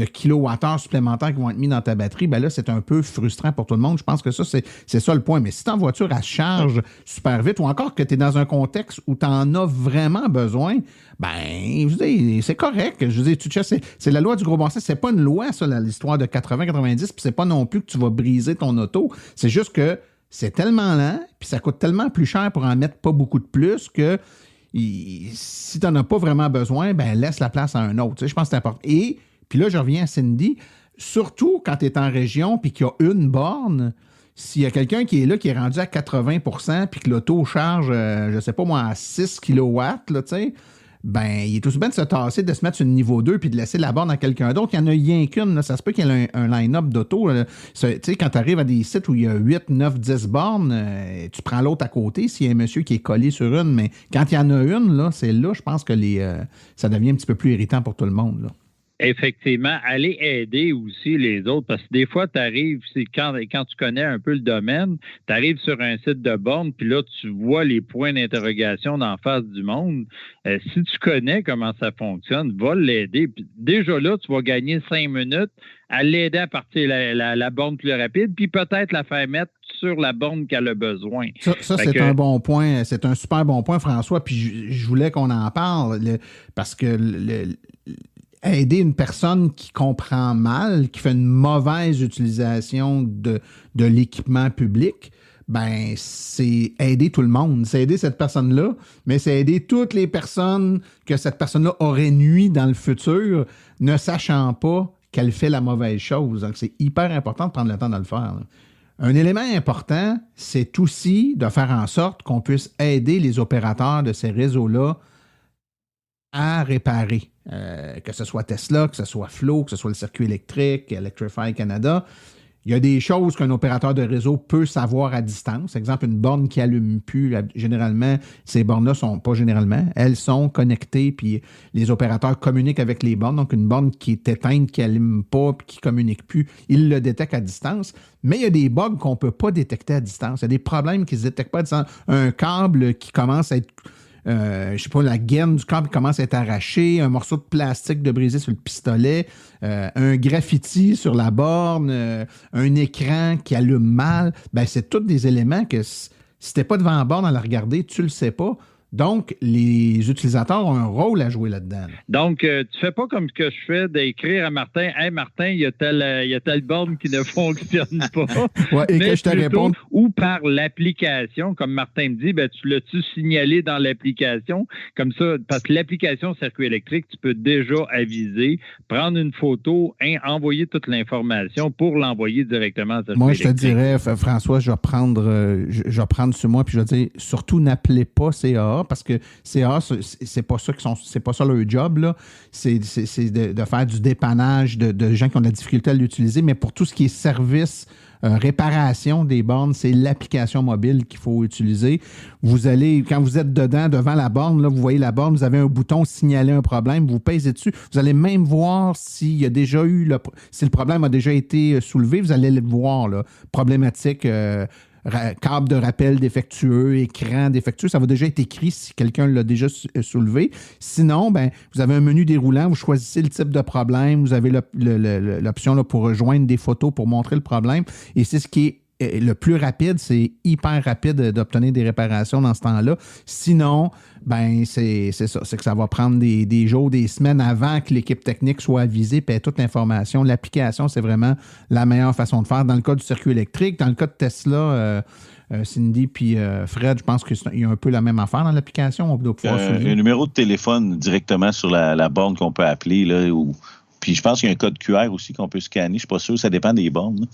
kilowattheures supplémentaires qui vont être mis dans ta batterie. Ben là, c'est un peu frustrant pour tout le monde. Je pense que ça, c'est ça le point. Mais si ta voiture, elle charge super vite ou encore que tu es dans un contexte où tu en as vraiment besoin, ben, je veux dire, c'est correct. Je veux dire, c'est la loi du gros bon sens. C'est pas une loi, ça, l'histoire de 80-90, puis c'est pas non plus que tu vas briser ton auto. C'est juste que c'est tellement lent, puis ça coûte tellement plus cher pour en mettre pas beaucoup de plus que si tu n'en as pas vraiment besoin, ben laisse la place à un autre. Tu sais, je pense que c'est important. Et puis là, je reviens à Cindy, surtout quand tu es en région puis qu'il y a une borne, s'il y a quelqu'un qui est là, qui est rendu à 80% puis que l'auto charge, je sais pas moi, à 6 kW, là, tu sais, ben, il est aussi bien de se tasser, de se mettre sur le niveau 2 puis de laisser la borne à quelqu'un d'autre. Il n'y en a rien qu'une. Là. Ça se peut qu'il y ait un line-up d'auto. Tu sais, quand tu arrives à des sites où il y a 8, 9, 10 bornes, tu prends l'autre à côté s'il y a un monsieur qui est collé sur une. Mais quand il y en a une, là, c'est là, je pense que ça devient un petit peu plus irritant pour tout le monde, là.
Effectivement, aller aider aussi les autres, parce que des fois, tu arrives, quand tu connais un peu le domaine, tu arrives sur un site de borne, puis là, tu vois les points d'interrogation d'en face du monde. Si tu connais comment ça fonctionne, va l'aider. Puis déjà là, tu vas gagner 5 minutes à l'aider à partir la borne plus rapide, puis peut-être la faire mettre sur la borne qu'elle a besoin.
Ça c'est un bon point. C'est un super bon point, François, puis je voulais qu'on en parle, parce que aider une personne qui comprend mal, qui fait une mauvaise utilisation de l'équipement public, ben c'est aider tout le monde. C'est aider cette personne-là, mais c'est aider toutes les personnes que cette personne-là aurait nui dans le futur, ne sachant pas qu'elle fait la mauvaise chose. Donc, c'est hyper important de prendre le temps de le faire, là. Un élément important, c'est aussi de faire en sorte qu'on puisse aider les opérateurs de ces réseaux-là à réparer. Que ce soit Tesla, que ce soit Flow, que ce soit le circuit électrique, Electrify Canada. Il y a des choses qu'un opérateur de réseau peut savoir à distance. Exemple, une borne qui n'allume plus. Généralement, ces bornes-là sont pas généralement. Elles sont connectées, puis les opérateurs communiquent avec les bornes. Donc, une borne qui est éteinte, qui n'allume pas, puis qui ne communique plus, ils le détectent à distance. Mais il y a des bugs qu'on ne peut pas détecter à distance. Il y a des problèmes qui ne se détectent pas à distance. Un câble qui commence à être... je sais pas, la gaine du câble commence à être arrachée, un morceau de plastique de brisé sur le pistolet, un graffiti sur la borne, un écran qui allume mal. Ben, c'est tous des éléments que si t'es pas devant la borne à la regarder, tu le sais pas. Donc, les utilisateurs ont un rôle à jouer là-dedans.
Donc, tu fais pas comme ce que je fais d'écrire à Martin, « Hey Martin, il y a telle borne qui ne fonctionne pas. »
Ouais, et que je te réponde.
Ou par l'application, comme Martin me dit, ben, tu l'as-tu signalé dans l'application? Comme ça, parce que l'application circuit électrique, tu peux déjà aviser, prendre une photo, envoyer toute l'information pour l'envoyer directement à circuit électrique.
Moi, je te dirais, François, je vais prendre sur moi, puis je vais dire, surtout n'appelez pas CAA. CA, parce que CA, c'est pas ça leur job, là. C'est de faire du dépannage de gens qui ont de la difficulté à l'utiliser, mais pour tout ce qui est service, réparation des bornes, c'est l'application mobile qu'il faut utiliser. Vous allez, quand vous êtes devant la borne, là, vous voyez la borne, vous avez un bouton signaler un problème, vous pèsez dessus. Vous allez même voir s'il y a déjà eu si le problème a déjà été soulevé, vous allez le voir, là. Problématique, câble de rappel défectueux, écran défectueux, ça va déjà être écrit si quelqu'un l'a déjà soulevé. Sinon, ben, vous avez un menu déroulant, vous choisissez le type de problème, vous avez l'option là, pour rejoindre des photos pour montrer le problème. Et c'est ce qui est le plus rapide, c'est hyper rapide d'obtenir des réparations dans ce temps-là. Sinon, ben c'est ça, c'est que ça va prendre des jours, des semaines avant que l'équipe technique soit avisée et ait toute l'information. L'application, c'est vraiment la meilleure façon de faire. Dans le cas du circuit électrique, dans le cas de Tesla, Cindy puis Fred, je pense qu'il y a un peu la même affaire dans l'application. On doit pouvoir
un numéro de téléphone directement sur la borne qu'on peut appeler. Là, puis je pense qu'il y a un code QR aussi qu'on peut scanner. Je ne suis pas sûr, ça dépend des bornes. Là.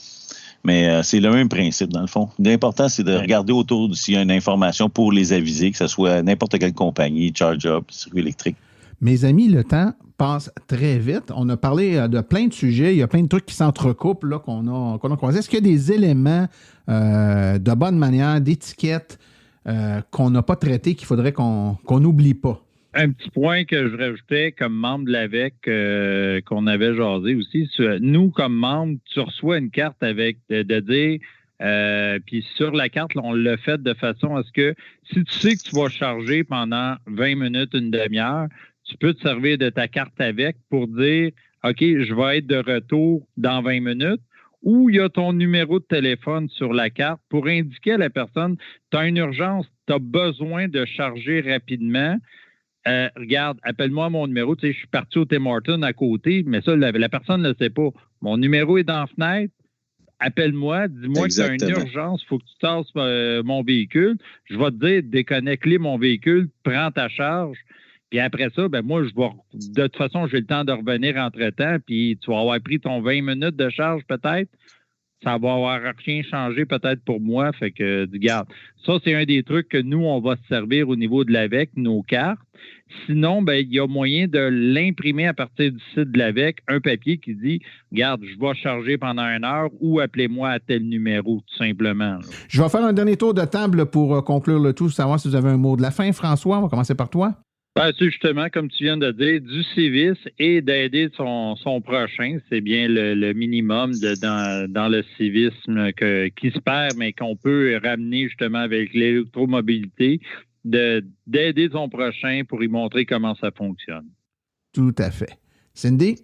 Mais c'est le même principe, dans le fond. L'important, c'est de regarder autour s'il y a une information pour les aviser, que ce soit n'importe quelle compagnie, Charge-Up, circuit électrique.
Mes amis, le temps passe très vite. On a parlé de plein de sujets. Il y a plein de trucs qui s'entrecoupent là, qu'on a croisés. Est-ce qu'il y a des éléments de bonne manière, d'étiquette qu'on n'a pas traités, qu'il faudrait qu'on n'oublie pas?
Un petit point que je rajoutais comme membre de l'AVEC qu'on avait jasé aussi. Nous, comme membres, tu reçois une carte avec de dire, puis sur la carte, là, on l'a fait de façon à ce que si tu sais que tu vas charger pendant 20 minutes, une demi-heure, tu peux te servir de ta carte AVEC pour dire, OK, je vais être de retour dans 20 minutes. Ou il y a ton numéro de téléphone sur la carte pour indiquer à la personne, tu as une urgence, tu as besoin de charger rapidement. Regarde, appelle-moi mon numéro. Tu sais, je suis parti au Tim Hortons à côté, mais ça, la personne ne le sait pas. Mon numéro est dans la fenêtre. Appelle-moi, dis-moi que tu as une urgence, il faut que tu tasses mon véhicule. Je vais te dire, déconnecte-les mon véhicule, prends ta charge. Puis après ça, ben moi, de toute façon, j'ai le temps de revenir entre-temps, puis tu vas avoir pris ton 20 minutes de charge peut-être. Ça va avoir rien changé peut-être pour moi. Fait que, regarde, ça, c'est un des trucs que nous, on va se servir au niveau de l'AVEC, nos cartes. Sinon, ben, il y a moyen de l'imprimer à partir du site de l'AVEC, un papier qui dit, regarde, je vais charger pendant 1 heure ou appelez-moi à tel numéro, tout simplement. Là.
Je vais faire un dernier tour de table pour conclure le tout, savoir si vous avez un mot de la fin. François, on va commencer par toi.
Ben, c'est justement, comme tu viens de dire, du civisme et d'aider son prochain. C'est bien le minimum dans le civisme qui se perd, mais qu'on peut ramener justement avec l'électromobilité, d'aider son prochain pour lui montrer comment ça fonctionne.
Tout à fait. Cindy?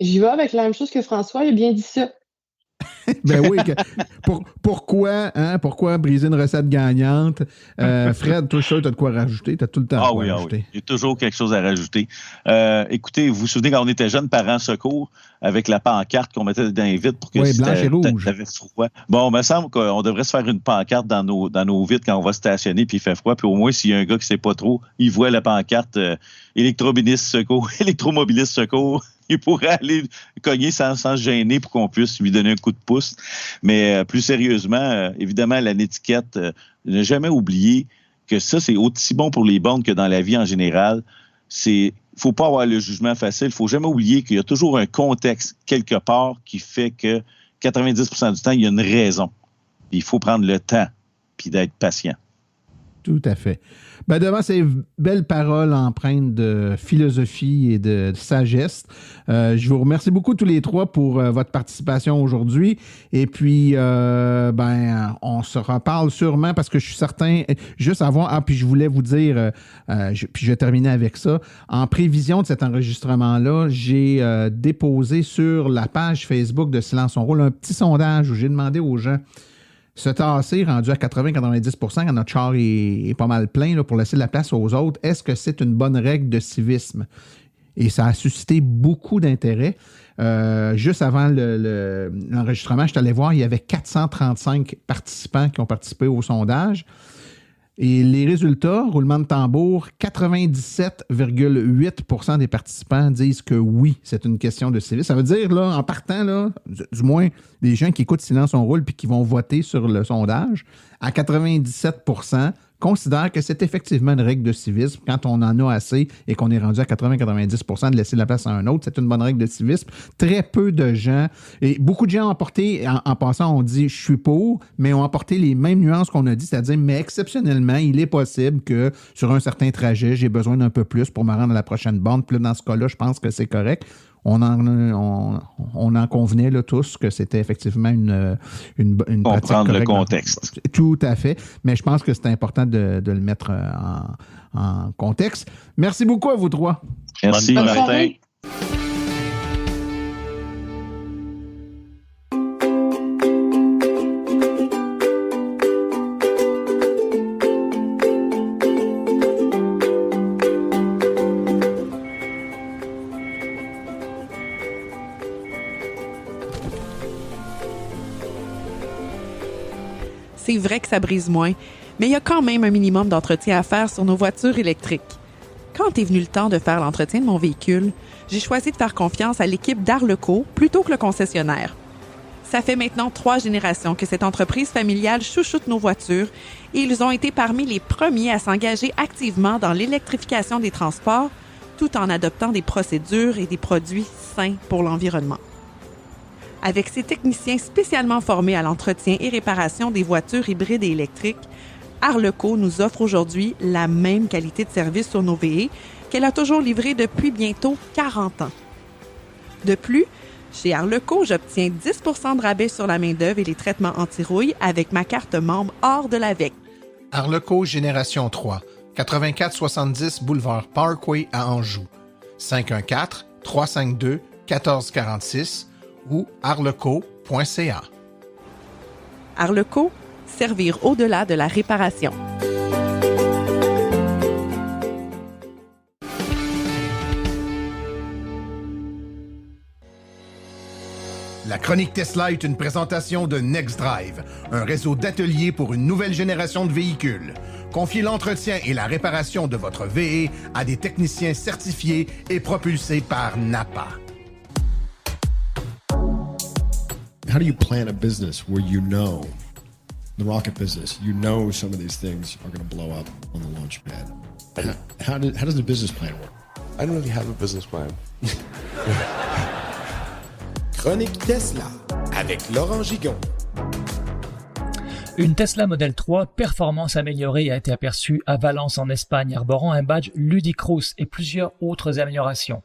J'y vais avec la même chose que François, il a bien dit ça.
Ben oui. Pourquoi briser une recette gagnante? Fred, toi, tu as de quoi rajouter? Tu as tout le temps à rajouter.
Oui. Il y a toujours quelque chose à rajouter. Écoutez, vous vous souvenez quand on était jeunes, Parents Secours, avec la pancarte qu'on mettait dans les vitres pour que
si blanche et rouge.
T'avais froid. Bon, il me semble qu'on devrait se faire une pancarte dans nos vitres quand on va stationner puis il fait froid. Puis au moins, s'il y a un gars qui ne sait pas trop, il voit la pancarte électromobiliste secours. Il pourrait aller cogner sans se gêner pour qu'on puisse lui donner un coup de pouce. Mais plus sérieusement, évidemment, l'étiquette, ne jamais oublier que ça, c'est aussi bon pour les bornes que dans la vie en général. Il ne faut pas avoir le jugement facile. Il ne faut jamais oublier qu'il y a toujours un contexte quelque part qui fait que 90% du temps, il y a une raison. Il faut prendre le temps puis d'être patient.
Tout à fait. Ben devant ces belles paroles empreintes de philosophie et de sagesse, je vous remercie beaucoup tous les trois pour votre participation aujourd'hui. Et puis, on se reparle sûrement parce que je suis certain, juste avant, puis je voulais vous dire, puis je vais terminer avec ça. En prévision de cet enregistrement-là, j'ai déposé sur la page Facebook de Silence on roule un petit sondage où j'ai demandé aux gens se tasser, rendu à 80-90 % quand notre char est pas mal plein là, pour laisser de la place aux autres, est-ce que c'est une bonne règle de civisme? Et ça a suscité beaucoup d'intérêt. Juste avant l'enregistrement, je suis allé voir, il y avait 435 participants qui ont participé au sondage. Et les résultats, roulement de tambour, 97,8 % des participants disent que oui, c'est une question de civisme. Ça veut dire, là, en partant, là, du moins, les gens qui écoutent Silence on roule puis qui vont voter sur le sondage, à 97 % considère que c'est effectivement une règle de civisme. Quand on en a assez et qu'on est rendu à 80-90% de laisser la place à un autre, c'est une bonne règle de civisme. Très peu de gens, et beaucoup de gens ont apporté, en passant, on dit « je suis pour », mais ont apporté les mêmes nuances qu'on a dit, c'est-à-dire, mais exceptionnellement, il est possible que sur un certain trajet, j'ai besoin d'un peu plus pour me rendre à la prochaine borne. Puis là, dans ce cas-là, je pense que c'est correct. On en convenait là, tous que c'était effectivement une pratique correcte.
Comprendre le contexte.
Tout à fait. Mais je pense que c'est important de le mettre en contexte. Merci beaucoup à vous trois.
Merci, Martin.
C'est vrai que ça brise moins, mais il y a quand même un minimum d'entretien à faire sur nos voitures électriques. Quand est venu le temps de faire l'entretien de mon véhicule, j'ai choisi de faire confiance à l'équipe d'Arleco plutôt que le concessionnaire. Ça fait maintenant 3 générations que cette entreprise familiale chouchoute nos voitures et ils ont été parmi les premiers à s'engager activement dans l'électrification des transports tout en adoptant des procédures et des produits sains pour l'environnement. Avec ses techniciens spécialement formés à l'entretien et réparation des voitures hybrides et électriques, Arleco nous offre aujourd'hui la même qualité de service sur nos VE qu'elle a toujours livré depuis bientôt 40 ans. De plus, chez Arleco, j'obtiens 10 % de rabais sur la main-d'œuvre et les traitements anti-rouille avec ma carte membre hors de l'AVEC.
Arleco Génération 3, 8470 Boulevard Parkway à Anjou, 514-352-1446 ou arleco.ca.
Arleco, servir au-delà de la réparation.
La chronique Tesla est une présentation de NextDrive, un réseau d'ateliers pour une nouvelle génération de véhicules. Confiez l'entretien et la réparation de votre VE à des techniciens certifiés et propulsés par NAPA.
How do you plan a business where you know, the rocket business, you know some of these things are going to blow up on the launch pad? How does the business plan work?
I don't really have a business plan. Chronique Tesla avec Laurent Gigon.
Une Tesla Model 3 performance améliorée a été aperçue à Valence en Espagne, arborant un badge Ludicrous et plusieurs autres améliorations.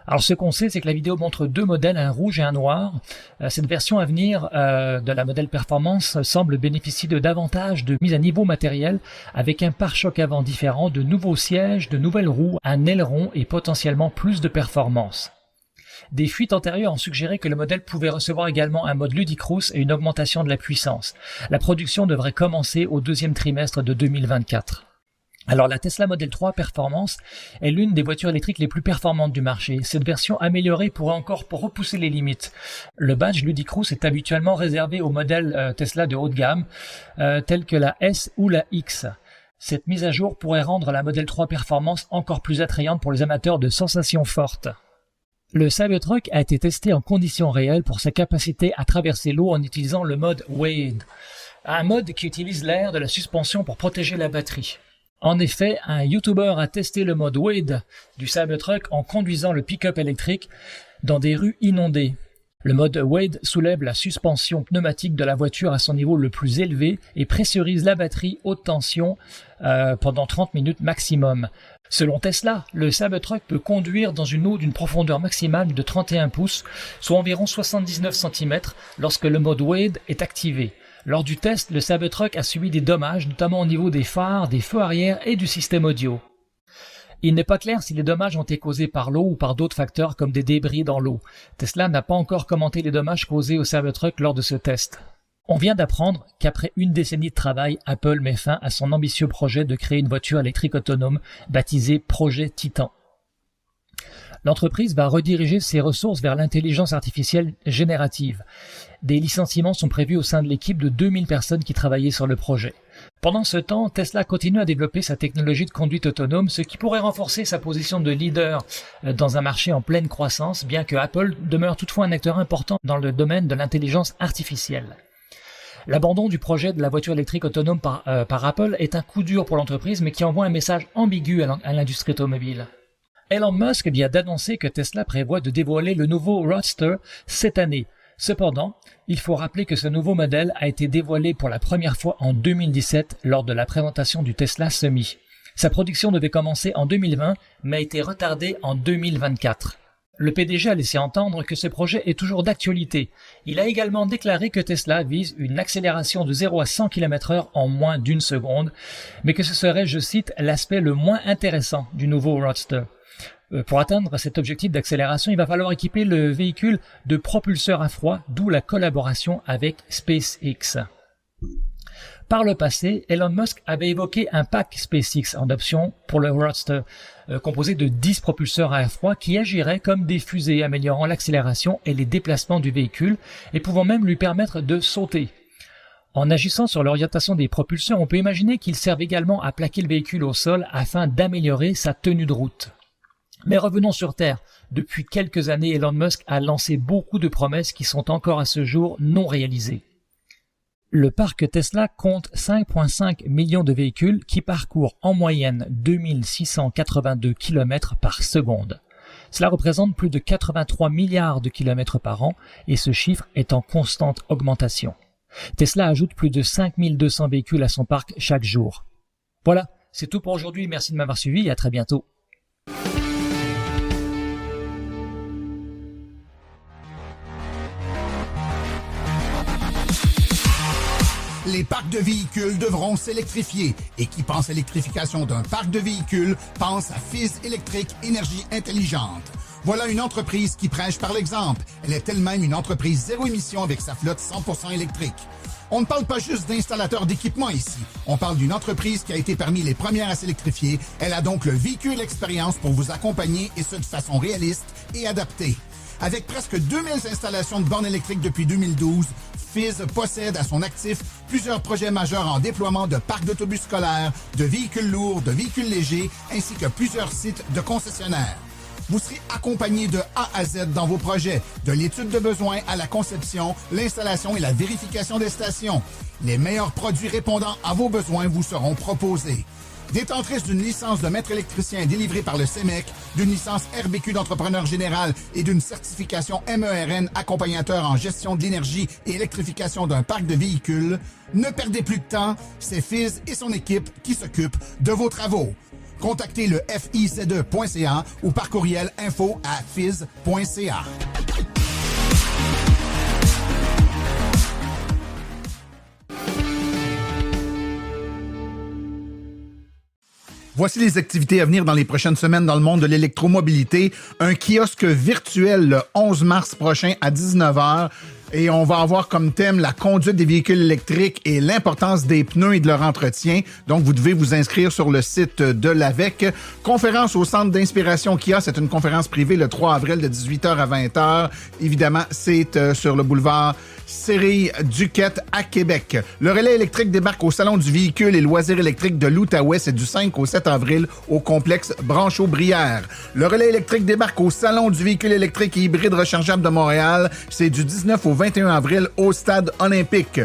Alors ce qu'on sait, c'est que la vidéo montre 2 modèles, un rouge et un noir. Cette version à venir de la modèle Performance semble bénéficier de davantage de mise à niveau matériel avec un pare-choc avant différent, de nouveaux sièges, de nouvelles roues, un aileron et potentiellement plus de performance. Des fuites antérieures ont suggéré que le modèle pouvait recevoir également un mode Ludicrous et une augmentation de la puissance. La production devrait commencer au 2e trimestre de 2024. Alors la Tesla Model 3 Performance est l'une des voitures électriques les plus performantes du marché. Cette version améliorée pourrait encore repousser les limites. Le badge Ludicrous est habituellement réservé aux modèles Tesla de haut de gamme, tels que la S ou la X. Cette mise à jour pourrait rendre la Model 3 Performance encore plus attrayante pour les amateurs de sensations fortes. Le Cybertruck a été testé en conditions réelles pour sa capacité à traverser l'eau en utilisant le mode Wade, un mode qui utilise l'air de la suspension pour protéger la batterie. En effet, un YouTuber a testé le mode Wade du Cybertruck en conduisant le pick-up électrique dans des rues inondées. Le mode Wade soulève la suspension pneumatique de la voiture à son niveau le plus élevé et pressurise la batterie haute tension pendant 30 minutes maximum. Selon Tesla, le Cybertruck peut conduire dans une eau d'une profondeur maximale de 31 pouces, soit environ 79 cm, lorsque le mode Wade est activé. Lors du test, le Cybertruck a subi des dommages, notamment au niveau des phares, des feux arrière et du système audio. Il n'est pas clair si les dommages ont été causés par l'eau ou par d'autres facteurs comme des débris dans l'eau. Tesla n'a pas encore commenté les dommages causés au Cybertruck lors de ce test. On vient d'apprendre qu'après une décennie de travail, Apple met fin à son ambitieux projet de créer une voiture électrique autonome baptisée Projet Titan. L'entreprise va rediriger ses ressources vers l'intelligence artificielle générative. Des licenciements sont prévus au sein de l'équipe de 2000 personnes qui travaillaient sur le projet. Pendant ce temps, Tesla continue à développer sa technologie de conduite autonome, ce qui pourrait renforcer sa position de leader dans un marché en pleine croissance, bien que Apple demeure toutefois un acteur important dans le domaine de l'intelligence artificielle. L'abandon du projet de la voiture électrique autonome par Apple est un coup dur pour l'entreprise, mais qui envoie un message ambigu à l'industrie automobile. Elon Musk vient d'annoncer que Tesla prévoit de dévoiler le nouveau Roadster cette année. Cependant, il faut rappeler que ce nouveau modèle a été dévoilé pour la première fois en 2017 lors de la présentation du Tesla Semi. Sa production devait commencer en 2020, mais a été retardée en 2024. Le PDG a laissé entendre que ce projet est toujours d'actualité. Il a également déclaré que Tesla vise une accélération de 0 à 100 km/h en moins d'une seconde, mais que ce serait, je cite, l'aspect le moins intéressant du nouveau Roadster. Pour atteindre cet objectif d'accélération, il va falloir équiper le véhicule de propulseurs à froid, d'où la collaboration avec SpaceX. Par le passé, Elon Musk avait évoqué un pack SpaceX en option pour le Roadster, composé de 10 propulseurs à froid qui agiraient comme des fusées, améliorant l'accélération et les déplacements du véhicule et pouvant même lui permettre de sauter. En agissant sur l'orientation des propulseurs, on peut imaginer qu'ils servent également à plaquer le véhicule au sol afin d'améliorer sa tenue de route. Mais revenons sur Terre. Depuis quelques années, Elon Musk a lancé beaucoup de promesses qui sont encore à ce jour non réalisées. Le parc Tesla compte 5,5 millions de véhicules qui parcourent en moyenne 2682 km par seconde. Cela représente plus de 83 milliards de kilomètres par an et ce chiffre est en constante augmentation. Tesla ajoute plus de 5200 véhicules à son parc chaque jour. Voilà, c'est tout pour aujourd'hui. Merci de m'avoir suivi et à très bientôt.
Les parcs de véhicules devront s'électrifier. Et qui pense électrification d'un parc de véhicules pense à Fizz Électrique Énergie Intelligente. Voilà une entreprise qui prêche par l'exemple. Elle est elle-même une entreprise zéro émission avec sa flotte 100% électrique. On ne parle pas juste d'installateurs d'équipements ici. On parle d'une entreprise qui a été parmi les premières à s'électrifier. Elle a donc le véhicule expérience pour vous accompagner et ce de façon réaliste et adaptée. Avec presque 2000 installations de bornes électriques depuis 2012, Fizz possède à son actif plusieurs projets majeurs en déploiement de parcs d'autobus scolaires, de véhicules lourds, de véhicules légers, ainsi que plusieurs sites de concessionnaires. Vous serez accompagné de A à Z dans vos projets, de l'étude de besoins à la conception, l'installation et la vérification des stations. Les meilleurs produits répondant à vos besoins vous seront proposés. Détentrice d'une licence de maître électricien délivrée par le CEMEC, d'une licence RBQ d'entrepreneur général et d'une certification MERN accompagnateur en gestion de l'énergie et électrification d'un parc de véhicules, ne perdez plus de temps, c'est Fizz et son équipe qui s'occupent de vos travaux. Contactez le FIC2.ca ou par courriel info@fizz.ca.
Voici les activités à venir dans les prochaines semaines dans le monde de l'électromobilité. Un kiosque virtuel le 11 mars prochain à 19h. Et on va avoir comme thème la conduite des véhicules électriques et l'importance des pneus et de leur entretien. Donc, vous devez vous inscrire sur le site de l'AVEC. Conférence au Centre d'inspiration Kia. C'est une conférence privée le 3 avril de 18h à 20h. Évidemment, c'est sur le boulevard Série-Duquette à Québec. Le relais électrique débarque au Salon du véhicule et loisirs électriques de l'Outaouais. C'est du 5 au 7 avril au complexe Branchot-Brière. Le relais électrique débarque au Salon du véhicule électrique et hybride rechargeable de Montréal. C'est du 19 au 21 avril au Stade olympique.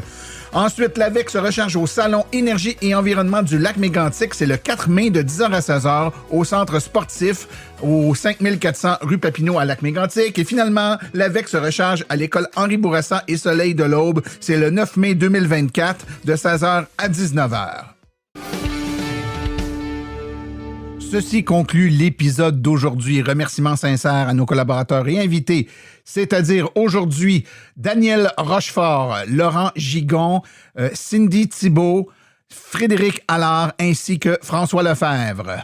Ensuite, l'AVEC se recharge au Salon Énergie et Environnement du Lac-Mégantic. C'est le 4 mai de 10h à 16h au Centre sportif au 5400 rue Papineau à Lac-Mégantic. Et finalement, l'AVEC se recharge à l'école Henri Bourassa et Soleil de l'Aube. C'est le 9 mai 2024 de 16h à 19h. Ceci conclut l'épisode d'aujourd'hui. Remerciements sincères à nos collaborateurs et invités, c'est-à-dire aujourd'hui Daniel Rochefort, Laurent Gigon, Cindy Thibault, Frédéric Allard ainsi que François Lefebvre.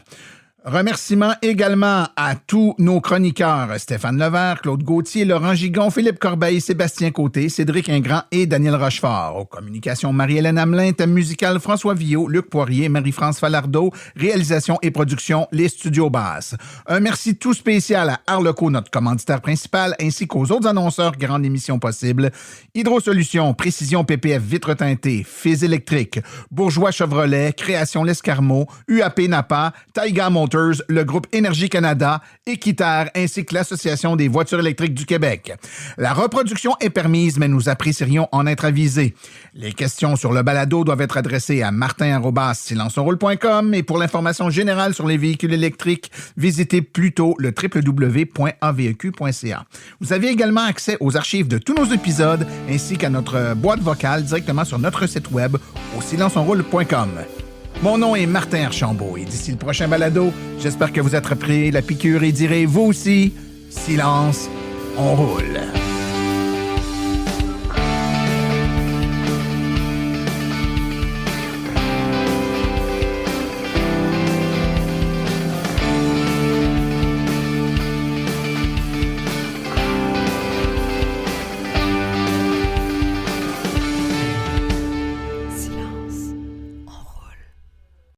Remerciements également à tous nos chroniqueurs, Stéphane Levert, Claude Gauthier, Laurent Gigon, Philippe Corbeil, Sébastien Côté, Cédric Ingrand et Daniel Rochefort. Aux communications, Marie-Hélène Hamelin, thème musical, François Villot, Luc Poirier, Marie-France Falardeau, réalisation et production, les studios basses. Un merci tout spécial à Arleco, notre commanditaire principal, ainsi qu'aux autres annonceurs qui rendent l'émission possible. Hydrosolutions, Précision PPF Vitre teintée, Fizz Électrique, Bourgeois Chevrolet, Création L'Escarmot, UAP Napa, Taïga Motor, Motors, le groupe Énergie Canada, Équiterre ainsi que l'Association des voitures électriques du Québec. La reproduction est permise, mais nous apprécierions en être avisés. Les questions sur le balado doivent être adressées à martin@silenceonroule.com et pour l'information générale sur les véhicules électriques, visitez plutôt le www.aveq.ca. Vous avez également accès aux archives de tous nos épisodes ainsi qu'à notre boîte vocale directement sur notre site web au silenceonroule.com. Mon nom est Martin Archambault et d'ici le prochain balado, j'espère que vous attraperez la piqûre et direz vous aussi, silence, on roule.